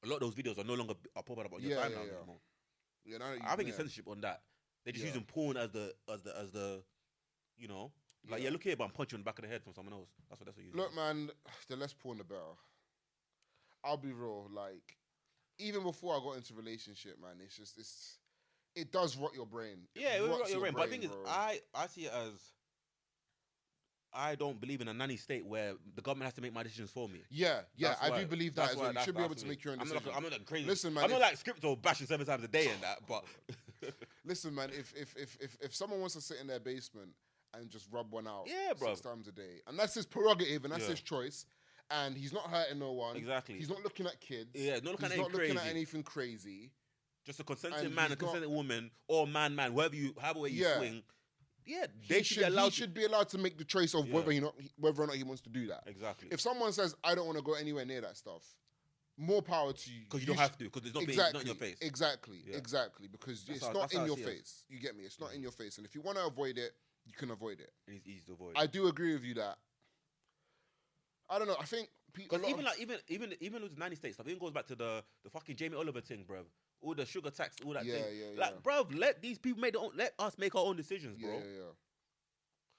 A lot of those videos are no longer popping up on your timeline anymore. Yeah, I think it's censorship on that. They're just using porn as the like look here, but I'm punching on the back of the head from someone else. That's what you look, man. The less porn, the better. I'll be real. Like, even before I got into relationship, man, it does rot your brain. Yeah, it rot your brain. But the thing is, I see it as I don't believe in a nanny state where the government has to make my decisions for me. Yeah, I do believe that as well. You should be able to make your own decisions. I'm not crazy. Listen, man. I'm not like script or bashing 7 times a day and that, but listen, man. If someone wants to sit in their basement and just rub one out 6 times a day, and that's his prerogative and that's his choice, and he's not hurting no one. Exactly. He's not looking at kids. Yeah, not looking at anything crazy. Just a consenting man, a consenting woman, or man, however you swing. Yeah, he should be allowed to make the choice of whether or not he wants to do that. Exactly. If someone says, I don't want to go anywhere near that stuff, more power to you. Because you don't have to, because it's not in your face. Exactly, because it's not in your face. You get me? It's not in your face. And if you want to avoid it, you can avoid it. It's easy to avoid. I do agree with you that. I don't know. I think because even with the 90 States stuff, it even goes back to the fucking Jamie Oliver thing, bro. All the sugar tax, all that thing. Like, bro, let these people let us make our own decisions, bro.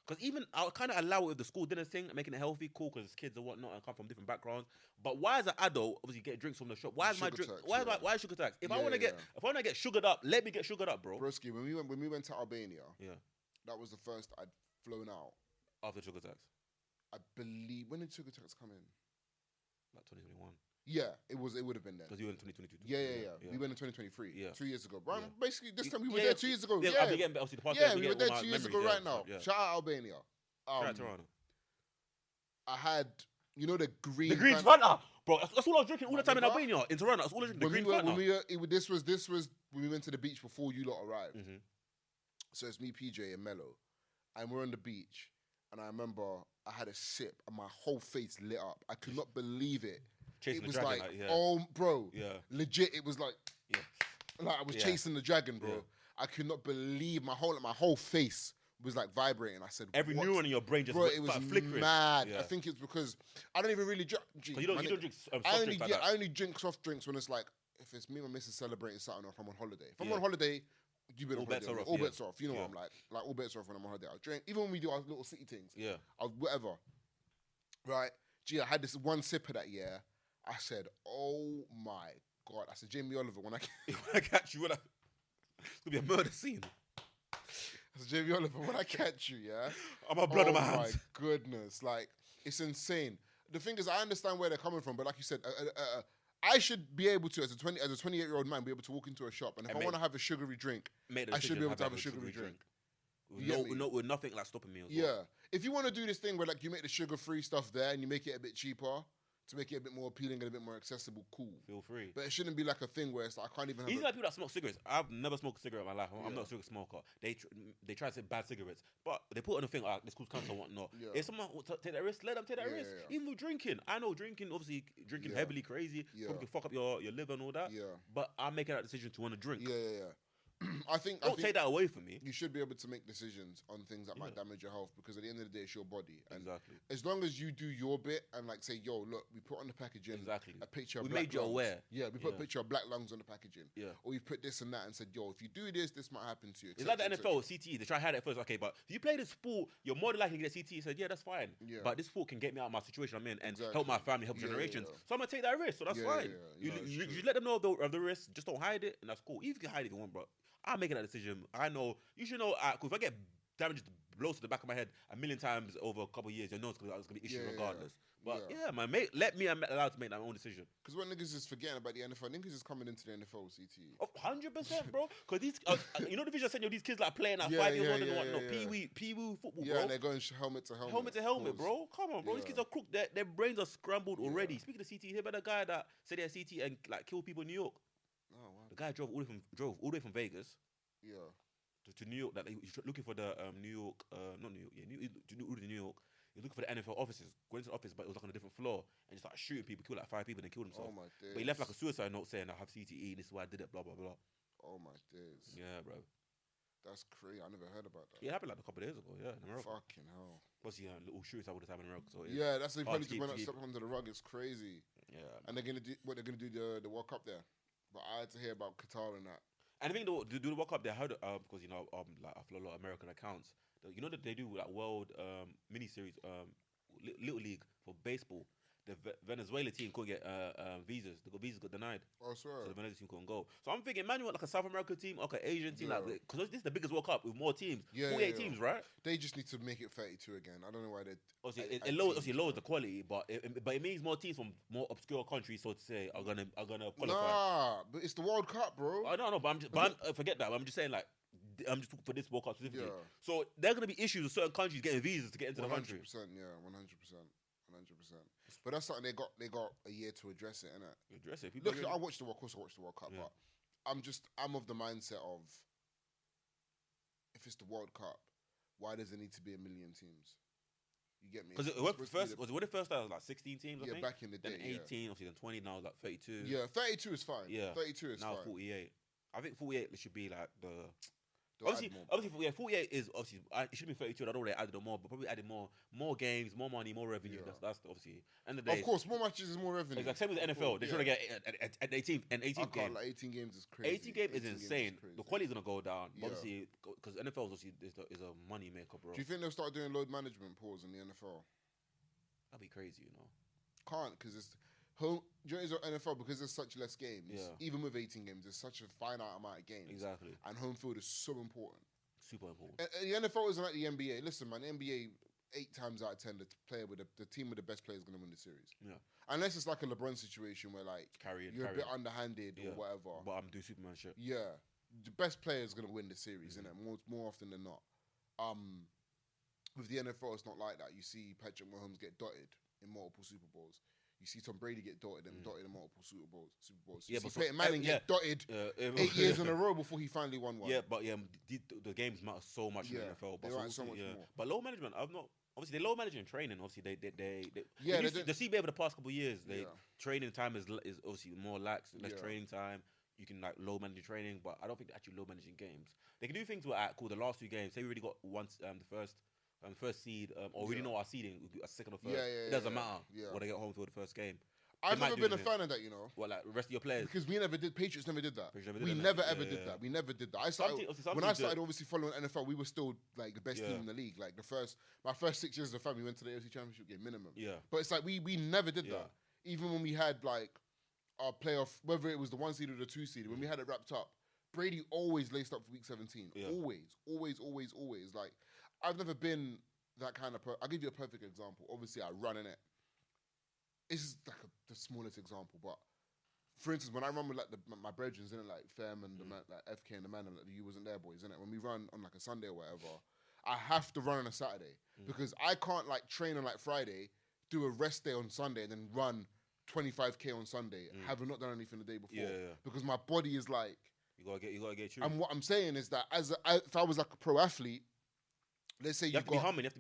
Because even I'll kind of allow it with the school dinner thing, making it healthy, cool, because kids and whatnot and come from different backgrounds. But why, as an adult, obviously get drinks from the shop? Why is my drink? Why sugar tax? If I want to get sugared up, let me get sugared up, bro. Broski, when we went to Albania, that was the first I'd flown out after sugar tax. I believe when did sugar tax come in? Like 2021. Yeah, it would have been there. Because you went in 2022. Yeah. We went in 2023. Yeah. 2 years ago. Bro, basically, this time we were there 2 years ago. Yeah, we were there 2 years ago right now. Shout out Albania. Shout out Toronto. I had, the green... The green Fanta! Bro, that's all I was drinking all the time in Albania. In Toronto, that's all I was drinking. The green Fanta. This was when we went to the beach before you lot arrived. Mm-hmm. So it's me, PJ, and Mello. And we're on the beach. And I remember I had a sip and my whole face lit up. I could not believe it. Chasing it was the dragon, like, oh, bro. Yeah. Legit, it was like I was chasing the dragon, bro. I could not believe my whole face was like vibrating. I said, every neuron in your brain just it was flickering. Mad. Yeah. I think it's because I don't even really drink. You don't drink soft drinks like that. I only drink soft drinks when it's like, if it's me and my missus celebrating something or if I'm on holiday. If I'm on holiday, you've been on holiday. All bets off. You know what I'm like. Like, all bets off when I'm on holiday. I'll drink. Even when we do our little city things. Yeah. Whatever. Right? I had this one sip of that, I said, oh my God. I said, Jamie Oliver, when I catch you, it's going to be a murder scene. I said, Jamie Oliver, when I catch you, I'm a blood on my hands. Oh my goodness. Like, it's insane. The thing is, I understand where they're coming from, but like you said, I should be able to, as a 28-year-old man, be able to walk into a shop, and if I want to have a sugary drink, I should be able to have a sugary drink. With nothing like stopping me as well. Yeah. If you want to do this thing where like you make the sugar-free stuff there and you make it a bit cheaper to make it a bit more appealing and a bit more accessible, cool. Feel free. But it shouldn't be like a thing where it's like I can't even have like people that smoke cigarettes. I've never smoked a cigarette in my life. I'm not a cigarette smoker. They try to say bad cigarettes, but they put on a thing like this causes cancer and whatnot. If someone wants to take that risk, let them take that risk. Even with drinking. I know drinking heavily crazy probably can fuck up your liver and all that. Yeah. But I'm making that decision to want to drink. Yeah. I think take that away from me. You should be able to make decisions on things that might damage your health because at the end of the day, it's your body. And exactly. As long as you do your bit and like say, yo, look, we put on the packaging a picture of black lungs. We made you aware. Yeah, we put a picture of black lungs on the packaging. Yeah. Or we put this and that and said, yo, if you do this, this might happen to you. It's like the NFL, CTE. They try to hide it at first. Okay, but if you play this sport, you're more than likely to get CTE. He said, yeah, that's fine. Yeah. But this sport can get me out of my situation I'm in and help my family, help generations. So I'm going to take that risk. So that's fine. You let them know of the risk. Just don't hide it. And that's cool. Even if you can hide it if you want, bro. I'm making that decision. I know. You should know. If I get damage blows to the back of my head 1 million times over a couple of years, you know it's going to be issues regardless. But yeah, man, let me allowed to make my own decision. Because what niggas is forgetting about the NFL, niggas is coming into the NFL with CTE. 100%, bro. Because these, you know the vision I sent you, these kids like playing at 5 years old and whatnot. Pee-wee football, bro. Yeah, and they're going helmet to helmet. Helmet to helmet, bro. Come on, bro. These kids are crooked. Their brains are scrambled already. Speaking of CTE, hear about the guy that said he had CTE and like killed people in New York. Oh, wow. The guy drove all the way from Vegas. Yeah. To New York. That he's looking for the New York, not New York. Yeah, New York. He was looking for the NFL offices. Going to the office, but it was like on a different floor, and just like shooting people, killed like 5 people, and then killed himself. Oh my days. But he left like a suicide note saying, "I have CTE. This is why I did it." Blah blah blah. Oh my days. Yeah, bro. That's crazy. I never heard about that. Yeah, it happened like a couple of days ago. Yeah, in America. Fucking hell. What's little shooters all the time in America? So yeah, that's the probably just went up under the rug. It's crazy. Yeah. And they're gonna do they're gonna do the World Cup there. But I had to hear about Qatar and that. And I think to do the World Cup, they heard because like I follow a lot of American accounts. You know that they do like world mini series Little League for baseball. The Venezuela team couldn't get visas. The visas got denied. Oh, swear. So the Venezuela team couldn't go. So I'm thinking, man, you want like a South American team, okay, Asian team, like because this is the biggest World Cup with more teams. 48 teams, right? They just need to make it 32 again. I don't know why they. Obviously, it lowers the quality, but it means more teams from more obscure countries, so to say, are gonna qualify. Nah, but it's the World Cup, bro. I don't know, but forget that. I'm just saying, like, I'm just talking for this World Cup specifically. Yeah. So there are gonna be issues with certain countries getting visas to get into the country. 100%, yeah, 100%. 100%. But that's something they got a year to address it, innit? Address it. Look, I watched the World Cup, but I'm of the mindset of if it's the World Cup, why does there need to be 1 million teams? You get me? Because when it first started, it was like 16 teams, I think? Back in the day, then 18, obviously then 20, now it's like 32. Yeah, 32 is fine. Yeah. 32 is now fine. Now 48. I think 48 should be like the... Obviously, 48 is obviously it should be 32. I don't know they added more, but probably added more games, more money, more revenue. Yeah. That's obviously. End of the day, of course, more matches is more revenue. It's like same with the NFL. They're trying to get an 18th game. Like 18 games is crazy. 18 games is insane. The quality is gonna go down. Yeah. Obviously, because NFL obviously is a money maker, bro. Do you think they'll start doing load management pause in the NFL? That'd be crazy, you know. Can't because it's. Home, during NFL, because there's such less games, even with 18 games, there's such a finite amount of games. Exactly. And home field is so important. Super important. And the NFL isn't like the NBA. Listen, man, the NBA, 8 times out of 10, the team with the best player is going to win the series. Yeah. Unless it's like a LeBron situation where like you're a bit underhanded or whatever. But I'm doing Superman shit. Yeah. The best player is going to win the series, isn't it? More often than not. With the NFL, it's not like that. You see Patrick Mahomes get dotted in multiple Super Bowls. You see Tom Brady get dotted in multiple Super Bowls. You see Peyton Manning get dotted 8 years in a row before he finally won one. Yeah, but the games matter so much in the NFL. But so much more. But low management, obviously they low management training. Obviously the CBA over the past couple of years, training time is obviously more lax, less training time. You can like low managing training, but I don't think they're actually low managing games. They can do things where the last 2 games. Say we already got the first seed, or we didn't know our seeding, a second or third. It doesn't matter when they get home for the first game. I've never been a fan of that, you know. What, like the rest of your players? Because Patriots never did that. We never ever did that. We never did that. When I started obviously following NFL, we were still like the best team in the league. Like my first 6 years as a fan, we went to the AFC Championship game minimum. Yeah. But it's like we never did that. Even when we had like our playoff, whether it was the 1 seed or the 2 seed, when we had it wrapped up, Brady always laced up for week 17. Yeah. Always. Like, I've never been that kind of I'll give you a perfect example. Obviously, I run in it. It's like the smallest example, but for instance, when I run with like my brethren, isn't it, like Fem and the man, like FK and the man, and like, you wasn't there, boys, isn't it? When we run on like a Sunday or whatever, I have to run on a Saturday because I can't like train on like Friday, do a rest day on Sunday, and then run 25k on Sunday, having not done anything the day before. Because my body is like you gotta get true. And what I'm saying is that if I was like a pro athlete. Let's say you have to be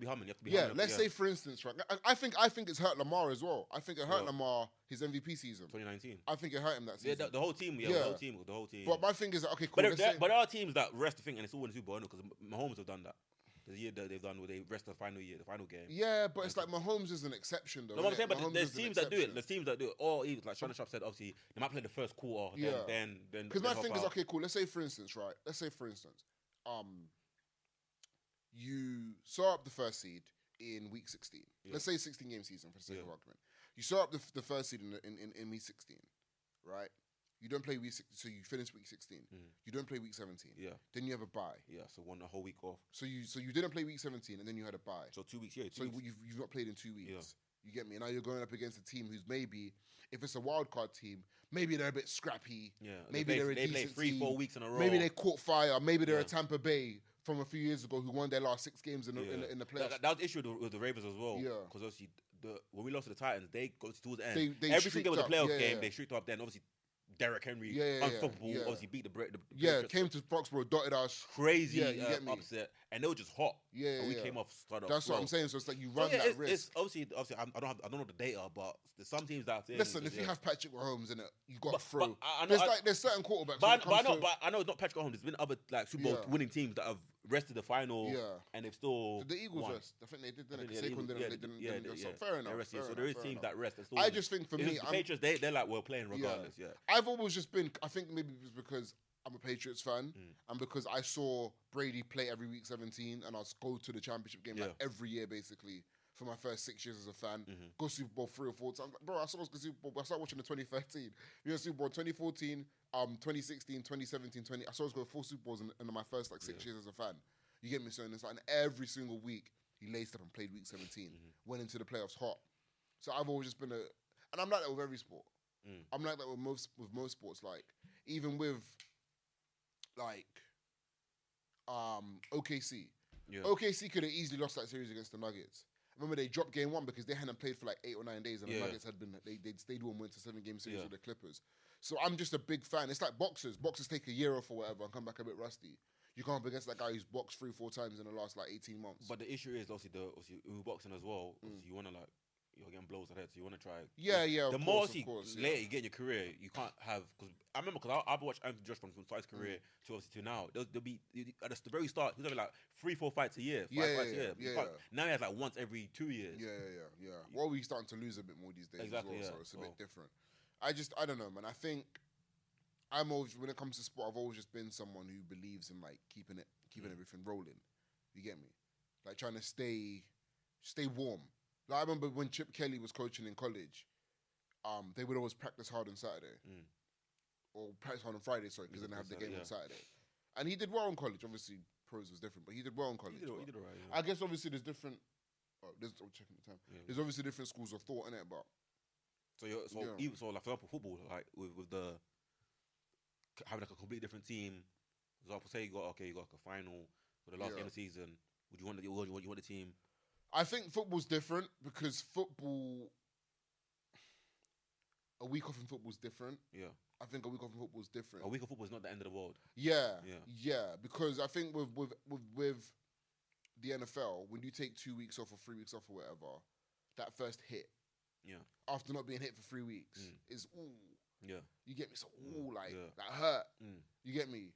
humming. Let's say for instance, right? I think it's hurt Lamar as well. I think it hurt Lamar his MVP season, 2019. I think it hurt him that season. Yeah, the whole team. The whole team. But my thing is that, okay, cool. But there are teams that rest the thing, and it's all in the Super Bowl because Mahomes have done that. The year that they've done where they rest the final game. Yeah, but it's like Mahomes is an exception though. No, I'm saying, but there's teams that do it. There's teams that do it. Or even like Shannon said, obviously they might play the first quarter. Then because my thing is, okay, cool. Let's say for instance, you saw up the first seed in week 16. Let's say 16-game season for the sake of argument. You saw up the first seed in week 16, right? You don't play week 16, so you finish week 16. You don't play week 17. Yeah. Then you have a bye. Yeah, so a whole week off. So you didn't play week 17 and then you had a bye. So 2 weeks, So you've not played in 2 weeks. You get me? Now you're going up against a team who's maybe, if it's a wild card team, maybe they're a bit scrappy. Yeah, maybe they're a decent play 3-4 weeks in a row. Maybe they caught fire. Maybe they're a Tampa Bay from a few years ago who won their last 6 games in the playoffs. That was the issue with the Ravens as well. Yeah, because obviously when we lost to the Titans, they got towards the end. Every single game was a playoff game. They streaked up. Then obviously Derrick Henry, unstoppable. Obviously beat the came to Foxborough, dotted us. Crazy upset, and they were just hot. And we came off. That's what I'm saying. So it's like you run that risk. It's obviously I don't know the data, but there's some teams that listen. If you have Patrick Mahomes in it, you got to throw. There's certain quarterbacks. But I know it's not Patrick Mahomes. There's been other like Super Bowl winning teams that have rested the final. And they've still. Did the Eagles rest? I think they did. Saquon didn't go. So fair enough. So there is teams that rest. I just think for me, the Patriots they're like we're playing regardless. Yeah. I've always just been. I think maybe it was because I'm a Patriots fan and because I saw Brady play every week 17 and I'll go to the championship game like every year basically for my first 6 years as a fan. Go Super Bowl 3 or 4 times. Bro, I saw Super Bowl. I started watching the 2013. We went Super Bowl 2014, 2016, 2017, I saw us go 4 Super Bowls in my first 6 years as a fan. You get me? So and every single week he laced up and played week 17. Went into the playoffs hot. So I've always just been and I'm like that with every sport. I'm like that with most sports. Like even with OKC. OKC could have easily lost that series against the Nuggets. Remember they dropped game 1 because they hadn't played for 8 or 9 days and the Nuggets had been they'd stayed warm, went to 7-game series with the Clippers. So I'm just a big fan. It's like boxers. Boxers take a year off or whatever and come back a bit rusty. You can't be against that guy who's boxed 3-4 times in the last 18 months. But the issue is obviously with boxing as well. You want to you're getting blows at head, so you want to try. The more later you get in your career, you can't have. Because I remember, I've watched Anthony Josh from his career to obviously to now. There'll be at the very start, he's having 3-4 fights a year, 5 fights a year. Now he has once every 2 years. Well, we're starting to lose a bit more these days exactly, as well, so it's a bit different. I don't know, man. I think I'm always, when it comes to sport, I've always just been someone who believes in keeping everything rolling. You get me? Like trying to stay warm. Like I remember when Chip Kelly was coaching in college, they would always practice hard on Saturday. Or practice hard on Friday, sorry, because then they have the game on Saturday. And he did well in college. Obviously, pros was different, but he did well in college. He did all right, I guess obviously there's different. Checking the time. There's obviously different schools of thought in it, but. Even for example, football, like with the having a completely different team. For example, say you got a final for the last game of the season. Would you want the team? I think football's different because a week off in football is different. Yeah. I think a week off in football is different. A week of football is not the end of the world. Yeah. Because I think with the NFL, when you take 2 weeks off or 3 weeks off or whatever, that first hit, after not being hit for 3 weeks, is you get me? So that hurt. You get me?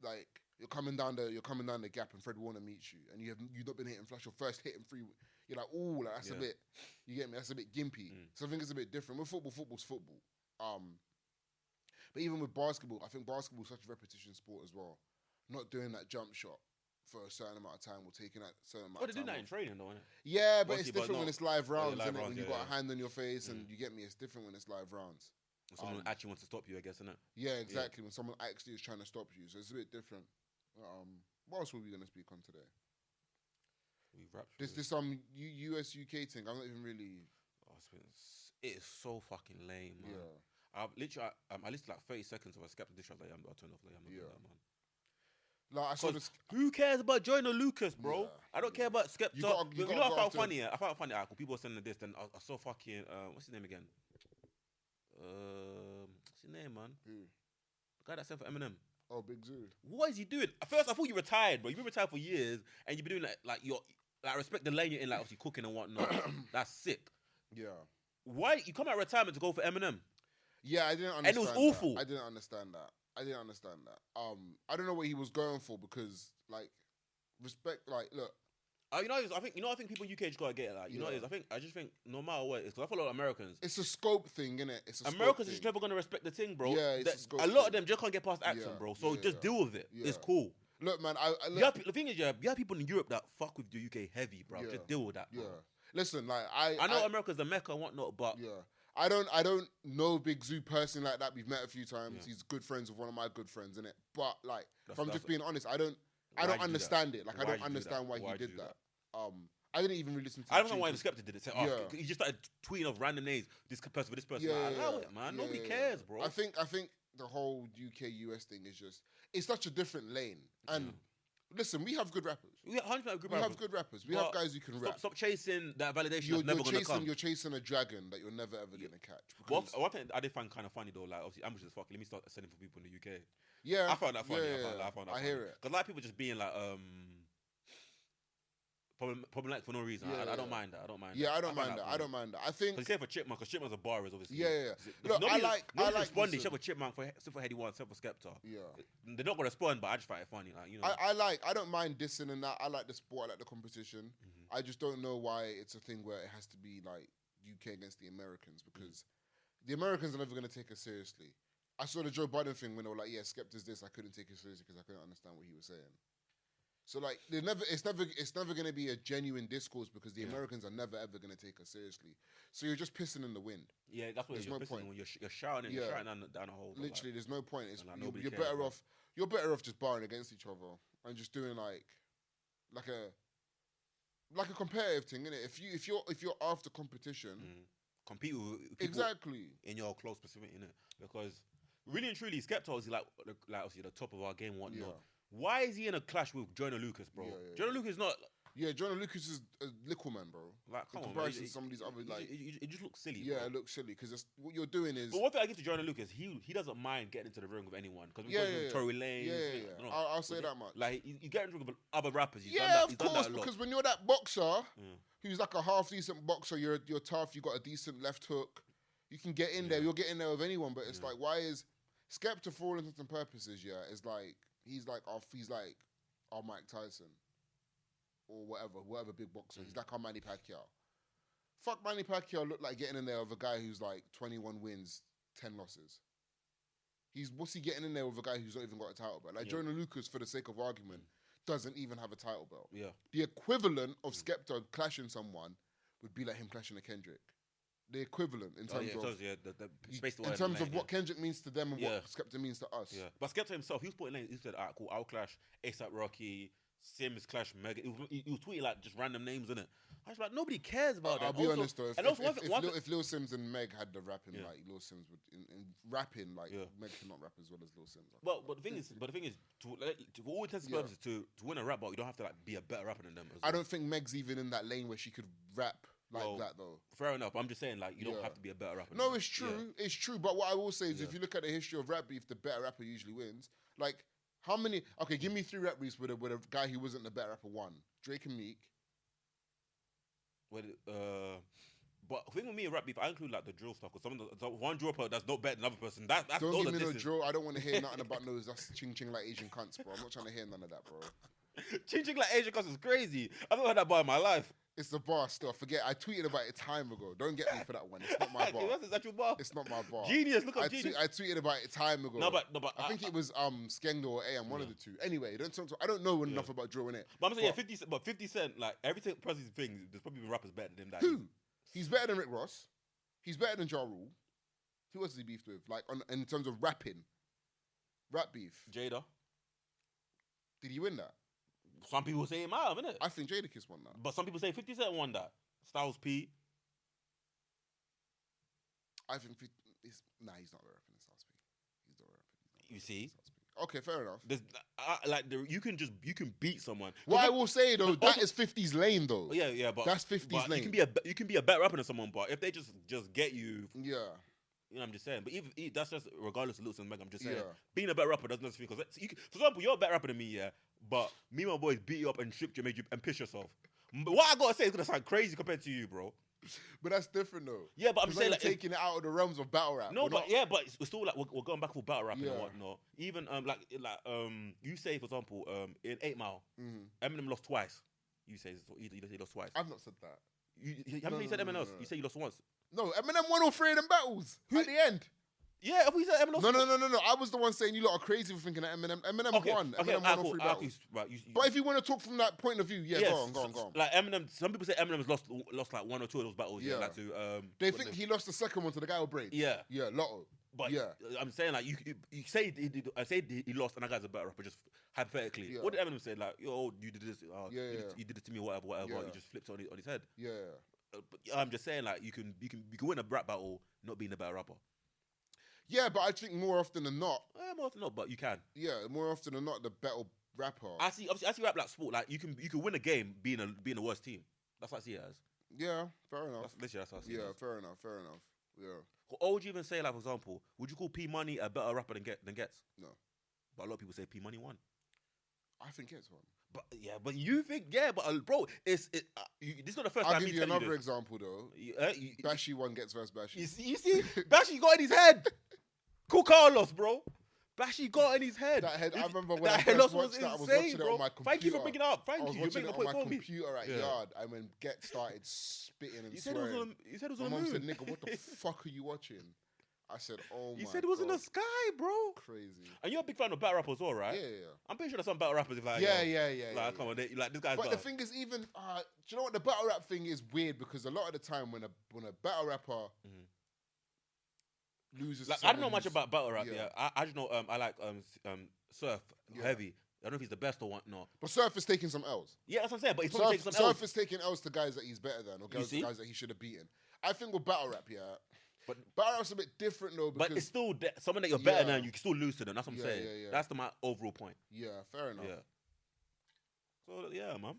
Like you're coming down the gap and Fred Warner meets you and you've not been hitting flush. Your first hit in 3 weeks. You're like, that's a bit. You get me? That's a bit gimpy. So I think it's a bit different. With football's football. But even with basketball, I think basketball is such a repetition sport as well. Not doing that jump shot for a certain amount of time or taking that certain amount of time. They do that in training though, isn't it? Yeah, but it's different when it's live rounds, isn't it? When you've got a hand on your face and you get me, it's different when it's live rounds. When someone actually wants to stop you, I guess, isn't it? Yeah, exactly. When someone actually is trying to stop you. So it's a bit different. What else were we going to speak on today? This US UK thing. I'm not even really. It is so fucking lame, man. Yeah. I listed 30 seconds of a skeptic dish. I was like, I'll turn off. I'm not doing that, man. Like I saw this. Who cares about Joyner Lucas, bro? I don't care about Skepta. You know, I found funny. I found funny. People were sending this. Then I saw fucking what's his name again? What's his name, man? Who? The guy that sent for Eminem. Oh, Big Zoo. What is he doing? At first, I thought you retired, bro. You've been retired for years, and you've been doing I respect the lane you're in, obviously cooking and whatnot. That's sick. Yeah. Why you come out of retirement to go for Eminem? Yeah, I didn't understand. And it was awful. I didn't understand that. I don't know what he was going for because, respect. Look. I think people in UK just gotta get it. I just think no matter what, because I follow a lot of Americans. It's a scope thing, innit? Americans are just never gonna respect the thing, bro. Yeah, it's a scope. A lot of them just can't get past accent, bro. So just deal with it. Yeah. It's cool. Look, man. The thing is, you have people in Europe that fuck with the UK heavy, bro. Just deal with that, bro. Yeah. Listen, I know America's the mecca and whatnot, but I don't know Big Zoo personally like that. We've met a few times. He's good friends with one of my good friends, innit? But if I'm just being honest, I don't understand it. I don't understand why he did that. I didn't even really listen to. I don't know why the Skepta did it. He just started tweeting off random names. This person for this person. Allow it, man. Nobody cares, bro. I think the whole UK US thing is just it's such a different lane. And listen, we have good rappers. We have good rappers. We have guys who can rap. Stop chasing that validation. You're chasing a dragon that you're never ever gonna catch. One thing I did find kind of funny though, like obviously ambushes fuck. Let me start sending for people in the UK. Yeah, I found that funny. I hear it. Because a lot of people just being like problematic for no reason. I don't mind that. I don't mind that. I think because you say for Chipmunk, because Chipmunk's a bar is obviously. Look, I like responding. Except for Chipmunk, except for Heady One, except for Skepta. Yeah, they're not gonna respond, but I just find it funny. Like, you know, I don't mind dissing and that. I like the sport. I like the competition. I just don't know why it's a thing where it has to be like UK against the Americans because the Americans are never gonna take us seriously. I saw the Joe Biden thing when they were like, "Yeah, Skepta's this." I couldn't take it seriously because I couldn't understand what he was saying. So like, it's never going to be a genuine discourse because the Americans are never ever going to take us seriously. So you're just pissing in the wind. Yeah, that's what there's no point when you're shouting down a hole. Literally, there's no point. It's, like, you're better off. You're better off just barring against each other and just doing like a competitive thing, innit? If you're after competition, compete with people exactly in your close proximity, innit? Because really and truly, Skepta is like obviously the top of our game, whatnot. Yeah. Why is he in a clash with Jonah Lucas, bro? Jonah Lucas is not. Jonah Lucas is a little man, bro. Like, come on, comparison to some of these other it just looks silly. Yeah, it looks silly because what you're doing is. But one thing I give to Jonah Lucas, he doesn't mind getting into the ring with anyone because Tory Lanez. I'll say that much. Like you get into the ring with other rappers. Of course, because when you're that boxer who's like a half decent boxer, you're tough. You got a decent left hook. You can get in there. You'll get in there with anyone. But it's like, why is Skepta for all intents and purposes? Is like. He's like our Mike Tyson or whatever big boxer. He's like our Manny Pacquiao. Fuck Manny Pacquiao looked like getting in there with a guy who's like 21 wins, 10 losses. What's he getting in there with a guy who's not even got a title belt? Like Jonah Lucas, for the sake of argument, doesn't even have a title belt. Yeah. The equivalent of Skepta clashing someone would be like him clashing a Kendrick. The equivalent in terms of what Kendrick means to them and what Skepta means to us. Yeah, but Skepta himself, he was putting names. He said, "Alright, cool, I'll clash ASAP Rocky, Sims clash Meg." He was tweeting like just random names in it. I was like, nobody cares about that. I'll be honest though. If Lil Sims and Meg had the rapping, like Lil Sims would in rapping, like Meg cannot rap as well as Lil Sims. But the thing is, for all intents and purposes, to win a rap battle, you don't have to like be a better rapper than them. I don't think Meg's even in that lane where she could rap. That though. Fair enough. I'm just saying, like, you don't have to be a better rapper. No, it's true. It's true. But what I will say is, if you look at the history of rap beef, the better rapper usually wins. Like, how many? Okay, give me 3 rap beefs with a guy who wasn't the better rapper. 1, Drake and Meek. But the thing with me in rap beef, I include like the drill stuff because one dropper that's not better than another person. That's don't give me no drill. I don't want to hear nothing about those. That's ching ching like Asian cunts, bro. I'm not trying to hear none of that, bro. Ching ching like Asian cunts is crazy. I've never heard that bar in my life. It's the bar still. Forget, I tweeted about it time ago. Don't get me for that one. It's not my bar. Is that your bar? It's not my bar. Genius, look up Genius. I tweeted about it time ago. No, but I think it was Skengdo or AM, one of the two. Anyway, I don't know enough about drill in it. But I'm saying 50 Cent, like everything person's thing, there's probably been rappers better than him. Who? He's better than Rick Ross. He's better than Ja Rule. Who else has he beefed with? Like in terms of rapping, rap beef. Jada. Did he win that? Some people say him out, innit? I think Jadakiss won that. But some people say 50 Cent won that. Styles P. I think he's not rapping in Styles P. He's not rapping. You see? Okay, fair enough. You can beat someone. What I will say though, that is 50's lane though. Yeah, but that's 50's lane. You can be a better rapper than someone, but if they just get you, yeah. You know what I'm just saying, but even that's just regardless of looks and Meg. I'm just saying, being a better rapper doesn't necessarily because for example, you're a better rapper than me, yeah. But me and my boys beat you up and stripped you, made you and piss yourself. But what I gotta say is gonna sound crazy compared to you, bro. But that's different though. Yeah, but I'm saying like taking it out of the realms of battle rap. No, but it's still like we're going back for battle rap and whatnot. Even you say for example in 8 Mile, Eminem lost twice. You say he lost twice. I've not said that. You haven't said Eminem lost. You say you lost once. No, Eminem won all 3 of them battles at the end. Yeah, if we said Eminem lost. No. I was the one saying you lot are crazy for thinking that Eminem won. Okay, Eminem won all 3 battles. Right, but if you want to talk from that point of view, go on. Like Eminem, some people say Eminem's lost like 1 or 2 of those battles. Yeah, they think he lost the second one to the guy with braids. Yeah, Lotto. But I'm saying like you say he lost and that guy's a better rapper. Just hypothetically, what did Eminem say? Like, yo, you did this. You did it to me. Whatever. Yeah. You just flipped on his head. Yeah. But I'm just saying like you can win a rap battle not being a better rapper. Yeah, but I think more often than not. More often than not, but you can. Yeah, more often than not, the better rapper. I see rap like sport. Like you can win a game being a worse team. That's what I see it as. Yeah, fair enough. That's how I see it. Yeah, fair enough. Yeah. Or would you even say, like, for example, would you call P Money a better rapper than Gets? No. But a lot of people say P Money won. I think Gets won. But you think, bro, this is not the first time. I'll give you another example though. Bashy won Gets versus Bashy. You see, Bashy got in his head. Cool Carlos, bro. Bashy got in his head. That head, I remember when I first watched that, I was watching it on my computer. Thank you for picking it up. Thank you. I was watching it on my computer at Yard, and when Get started spitting and swearing, you said it was on the my moon. mum said, "Nigga, what the fuck are you watching?" I said, "Oh my God." You said it was in the sky, bro. Crazy. And you're a big fan of battle rappers as well, right? Yeah. I'm pretty sure there's some battle rappers. Like, yeah. Come on, like this guy's. But the thing is, even do you know what, the battle rap thing is weird because a lot of the time when a battle rapper loses, like, I don't know much about battle rap. Yeah, I just know I like Surf heavy. I don't know if he's the best or whatnot. But Surf is taking some L's. Yeah, that's what I'm saying. But he's probably taking some L's. Surf is taking L's to guys that he's better than, or guys that he should have beaten. I think with battle rap, but battle rap's a bit different though. Because, but it's still someone that you're better than. You can still lose to them. That's what I'm saying. Yeah. That's my overall point. Yeah, fair enough. Yeah. So yeah, man.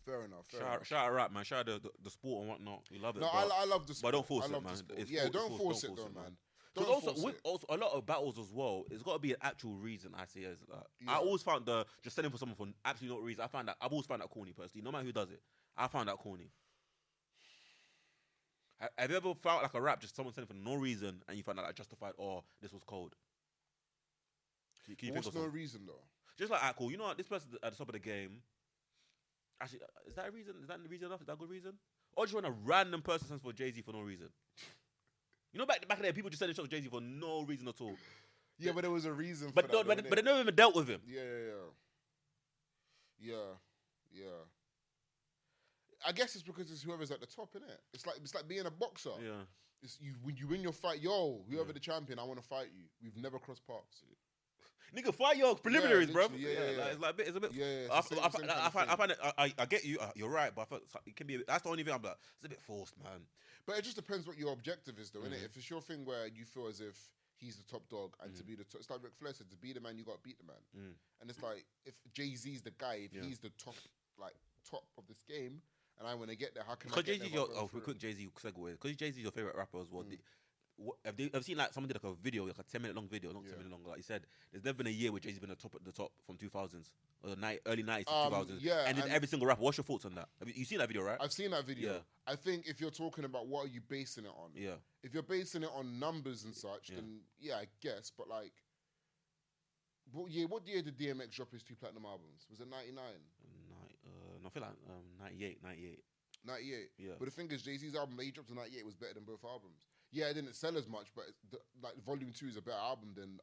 Fair enough. Shout out rap, man. Shout out the sport and whatnot. We love it. No, I love the sport. But don't force it, man. Don't force it, man. Because also a lot of battles as well, it's got to be an actual reason. I see as I always found just selling for someone for absolutely no reason. I've always found that corny personally. No matter who does it, I found that corny. Have you ever felt like a rap just someone selling for no reason and you found that justified? Or this was cold. Can you What's no reason though? Just like cool. You know what? This person at the top of the game. Actually, is that a reason? Is that the reason enough? Is that a good reason? Or just want a random person stands for Jay-Z for no reason? You know, back in the day, people just said they chose Jay-Z for no reason at all. Yeah, but there was a reason for that. But they never even dealt with him. Yeah. I guess it's because it's whoever's at the top, innit? It's like being a boxer. Yeah. It's when you win your fight, whoever the champion, I want to fight you. We've never crossed paths. Nigga, fight your preliminaries, bro. Like, it's a bit. Yeah. I find it. I get you. You're right, but I feel it can be. That's the only thing I'm like. It's a bit forced, man. But it just depends what your objective is, though, innit? If it's your thing where you feel as if he's the top dog and to be the top, it's like Ric Flair said, to be the man, you got to beat the man. And it's like if Jay-Z's the guy, if he's the top of this game, and I want to get there, how can I get there? Because quick Jay-Z segue. Because Jay-Z's your favorite rapper as well. Have you seen like someone did like a video, like a 10-minute long video, not 10 minutes long? Like he said, there's never been a year where Jay-Z's been at the top from 2000s or early 90s to 2000s. Yeah, and then every single rapper. What's your thoughts on that? You seen that video, right? I've seen that video. Yeah. I think if you're talking about what are you basing it on? Yeah. If you're basing it on numbers and such, then I guess. But like, what year did DMX drop his 2 platinum albums? Was it 99? No, I feel like 98. 98. Yeah. But the thing is, Jay-Z's album that he dropped in 98 was better than both albums. Yeah, it didn't sell as much, but Volume 2 is a better album than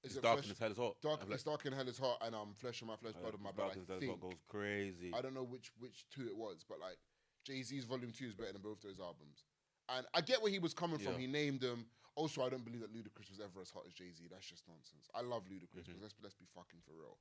It's Dark and Hell is Hot. It's Dark and Hell is Hot, and Flesh of My Flesh, Blood of My Blood. I think goes crazy. I don't know which 2 it was, but like Jay-Z's Volume 2 is better than both those albums. And I get where he was coming from. He named them. Also, I don't believe that Ludacris was ever as hot as Jay-Z. That's just nonsense. I love Ludacris, but let's be fucking for real.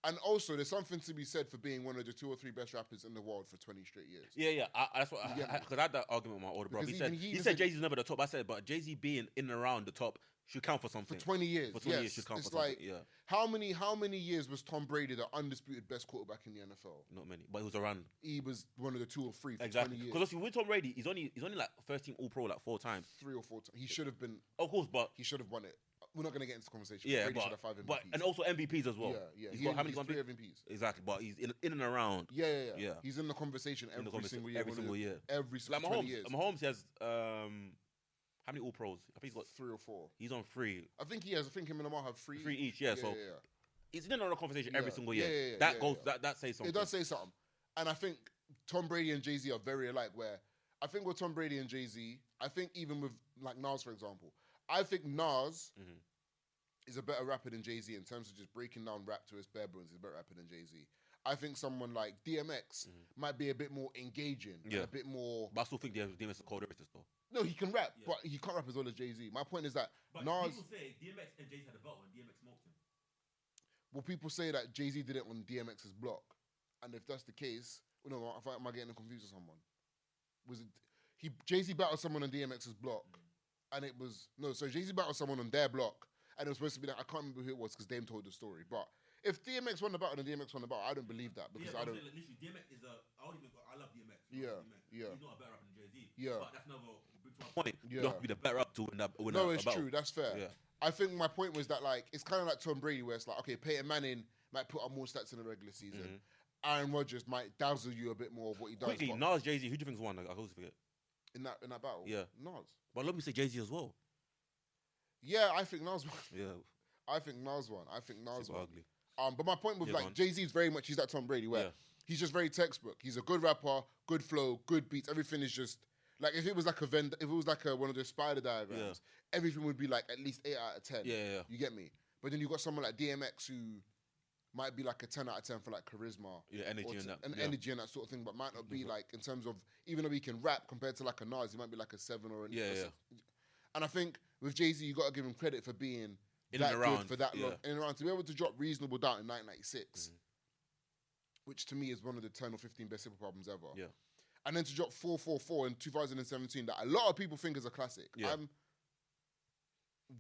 And also, there's something to be said for being one of the 2 or 3 best rappers in the world for 20 straight years. Yeah. That's what because I had that argument with my older brother. He said Jay-Z's never the top. I said, but Jay-Z being in and around the top should count for something. For 20 years. For 20 years should count for something. Yeah. How many years was Tom Brady the undisputed best quarterback in the NFL? Not many, but he was around. He was one of the 2 or 3 for 20 years. Because with Tom Brady, he's only like first team All Pro like 4 times. 3 or 4 times. He should have been. Of course, but he should have won it. We're not going to get into the conversation. Yeah, Brady should have 5 MVPs. And also MVPs as well. Yeah. He's got how many 3 MVPs? Exactly, but he's in and around. Yeah. He's in the conversation every single year. Every single year. Every single 20 years. Mahomes has how many All Pros? I think he's got 3 or 4. He's on 3. I think he has. I think him and Lamar have 3. 3 each. Yeah. So he's in another conversation every single year. That says something. It does say something. And I think Tom Brady and Jay-Z are very alike. Where I think with Tom Brady and Jay-Z, I think even with like Nas, for example, I think Nas is a better rapper than Jay-Z in terms of just breaking down rap to its bare bones. He's a better rapper than Jay-Z. I think someone like DMX might be a bit more engaging, a bit more. But I still think DMX is a cold racist though. No, he can rap, but he can't rap as well as Jay-Z. My point is that but Nas. People say DMX and Jay-Z had a battle and DMX smoked him. Well, people say that Jay-Z did it on DMX's block, and if that's the case, no, am I getting confused with someone? Was it Jay-Z battled someone on DMX's block, and it was so Jay-Z battled someone on their block, and it was supposed to be like I can't remember who it was because Dame told the story, but. If DMX won the battle, then DMX won the battle. I don't believe that because I don't. Like, literally, DMX is I love DMX. Yeah. He's not a better rapper than Jay-Z. Yeah. But that's never my point. You don't have to be the better up to win that. No, it's true. That's fair. Yeah. I think my point was that like it's kind of like Tom Brady, where it's like okay, Peyton Manning might put up more stats in the regular season. Aaron Rodgers might dazzle you a bit more of what he does. Quickly, Nas, Jay-Z, who do you think's won? I always forget. In that battle. Yeah. Nas. But let me say Jay-Z as well. Yeah, I think Nas won. Yeah. I think Nas won. Super ugly. But my point was Jay-Z is very much he's like Tom Brady, where he's just very textbook. He's a good rapper, good flow, good beats. Everything is just like if it was like one of those spider diagrams, everything would be like at least 8 out of 10. Yeah. You get me? But then you got someone like DMX who might be like a 10 out of 10 for like charisma, energy energy and that sort of thing, but might not be like in terms of even though he can rap compared to like a Nas, he might be like a 7 or an 8. And I think with Jay-Z, you got to give him credit for being. In and around. Good for that long. In and around. To be able to drop Reasonable Doubt in 1996, which to me is one of the 10 or 15 best hip-hop albums ever. Yeah. And then to drop 444 in 2017 that a lot of people think is a classic. Yeah.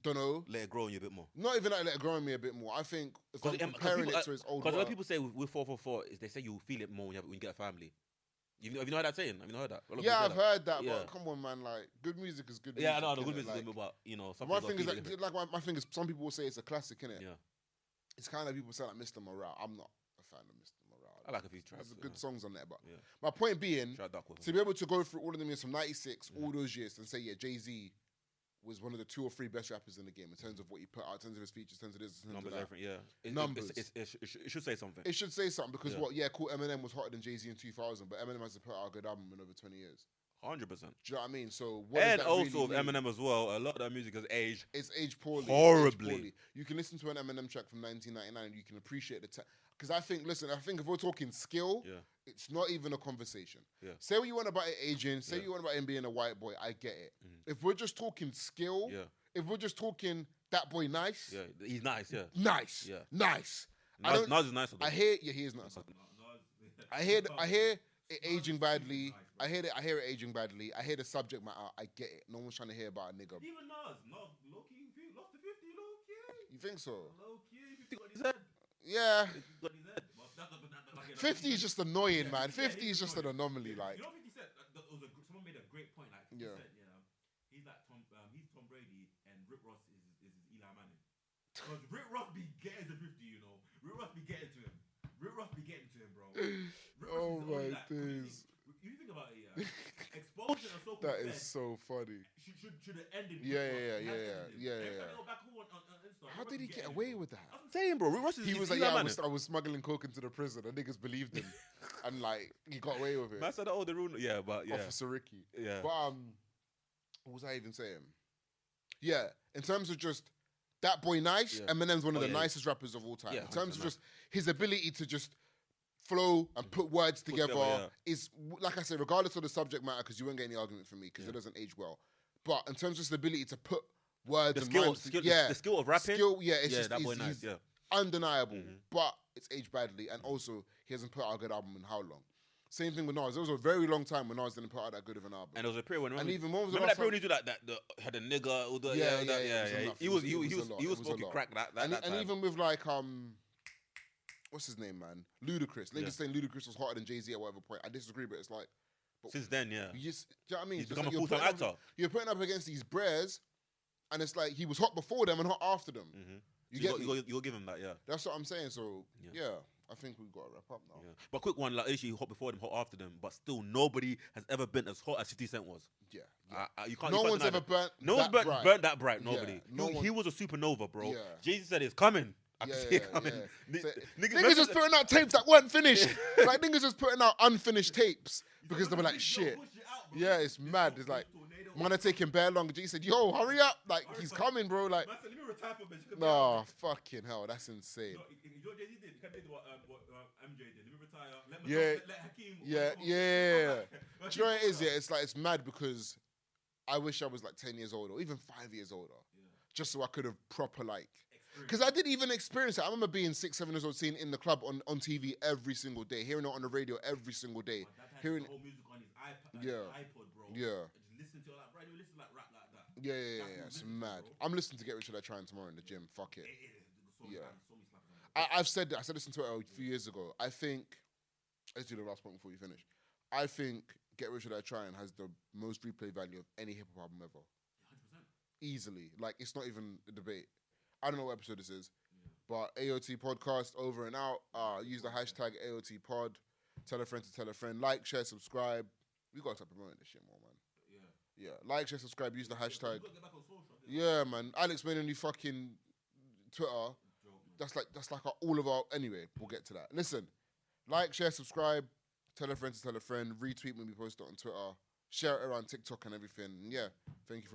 Don't know. Let it grow on you a bit more. Not even like let it grow on me a bit more. I think if I'm comparing it to his old work. Because a lot of people say with 444, is they say you feel it more when you get a family. Have you heard that saying? Have you heard that? Yeah, I've heard that, but come on, man. Like, good music is good music. Yeah, I know, good music is good, but, my thing is, my thing is, some people will say it's a classic, innit? Yeah. It's kind of people say, like, Mr. Morale. I'm not a fan of Mr. Morale. I like a few tracks. There's good songs on there, but my point being, to be able to go through all of them years from 96, all those years, and say, Jay-Z was one of the 2 or 3 best rappers in the game in terms of what he put out, in terms of his features, in terms of this, in terms numbers, of that. everything, Numbers. It should say something. It should say something because cool, Eminem was hotter than Jay-Z in 2000, but Eminem has to put out a good album in over 20 years. 100%. Do you know what I mean? So what and does that also really mean? Eminem as well, a lot of that music has aged. It's aged poorly. Horribly. You can listen to an Eminem track from 1999 and you can appreciate the because I think if we're talking skill, it's not even a conversation. Yeah. Say what you want about it aging, say what you want about him being a white boy, I get it. If we're just talking skill, if we're just talking that boy nice. Yeah, he's nice, Nice. Yeah. Nice. Nas is nice. I hear he is nice. I hear it aging badly. I hear it aging badly. I hear the subject matter. I get it. No one's trying to hear about a nigga. Even Nas, low key, lost to 50, low key. You think so? Low key, 50 got his head. Yeah. 50 is just annoying, man. 50 is just an anomaly, like. You know what 50 said? Someone made a great point. Like 50 said, he's like he's Tom Brady and Rick Ross is Eli Manning. Because Rick Ross be getting to 50, you know. Rick Ross be getting to him. Bro. Oh my days. You think about it, Expulsion and so that is so funny. Should have ended. Yeah. How did he get away with that? I'm saying, bro, Rick Ross is. He was like, I was smoggling coke into the prison, and niggas believed him, and like he got away with it. Man said, "Oh, the rule." Yeah, but Officer Ricky. Yeah. But what was I even saying? Yeah, in terms of just that boy nice, Eminem's one of the nicest rappers of all time. In terms of just his ability to just flow and put words together is, like I said, regardless of the subject matter, because you won't get any argument from me because it doesn't age well. But in terms of the ability to put words and rhymes, the skill of rapping, it's just that boy nice, undeniable. But it's aged badly, and also he hasn't put out a good album in how long? Same thing with Nas. There was a very long time when Nas didn't put out that good of an album. And there was a period when remember that period when he do that had a nigga, all the He was smoking crack and even with like what's his name, man? Ludacris. Niggas saying Ludacris was hotter than Jay-Z at whatever point. I disagree, but it's like since then, do you know what I mean? He's become a full-time actor. You're putting up against these bres, and it's like he was hot before them and hot after them. You'll give him that, That's what I'm saying. So I think we've got to wrap up now. Yeah. But quick one, like actually hot before them, hot after them, but still nobody has ever been as hot as 50 Cent was. Yeah. You can't. No one's ever burnt. No one's burnt that bright. Nobody. He was a supernova, bro. Yeah. Jay-Z said it's coming. I can see it coming. Niggas just putting out tapes that weren't finished. Like niggas just putting out unfinished tapes because they were like shit. Yeah, it's mad. It's like man are taking bare long. G said, "Yo, hurry up! Like he's coming, bro." Like, no, fucking hell, that's insane. You know what Jay-Z did? You can't do what MJ did. Let me retire. Let Hakeem. Yeah. Do you know what it is? Yeah, it's like it's mad because I wish I was like 10 years older, or even 5 years older, just so I could have proper like. Because I didn't even experience it. I remember being 6, 7 years old, seeing it in the club on TV every single day, hearing it on the radio every single day. My dad had Hearing the whole music on his iPod, iPod, bro. Yeah. Just listen to it like, bro, you listen to like rap like that. Yeah. It's mad. I'm listening to Get Rich or Die Trying tomorrow in the gym. Fuck it. I've said that. I said this on Twitter a few years ago. I think, let's do the last point before you finish. I think Get Rich or Die Trying has the most replay value of any hip hop album ever. 100%. Easily. Like, it's not even a debate. I don't know what episode this is, but AOT podcast over and out. Use the hashtag AOT pod. Tell a friend to tell a friend. Like, share, subscribe. We got to start promoting this shit more, man. Yeah. Like, share, subscribe. Use the hashtag. Yeah, man. Alex made a new fucking Twitter. That's like all of our. Anyway, we'll get to that. Listen, like, share, subscribe. Tell a friend to tell a friend. Retweet when we post it on Twitter. Share it around TikTok and everything. Yeah. Thank you for.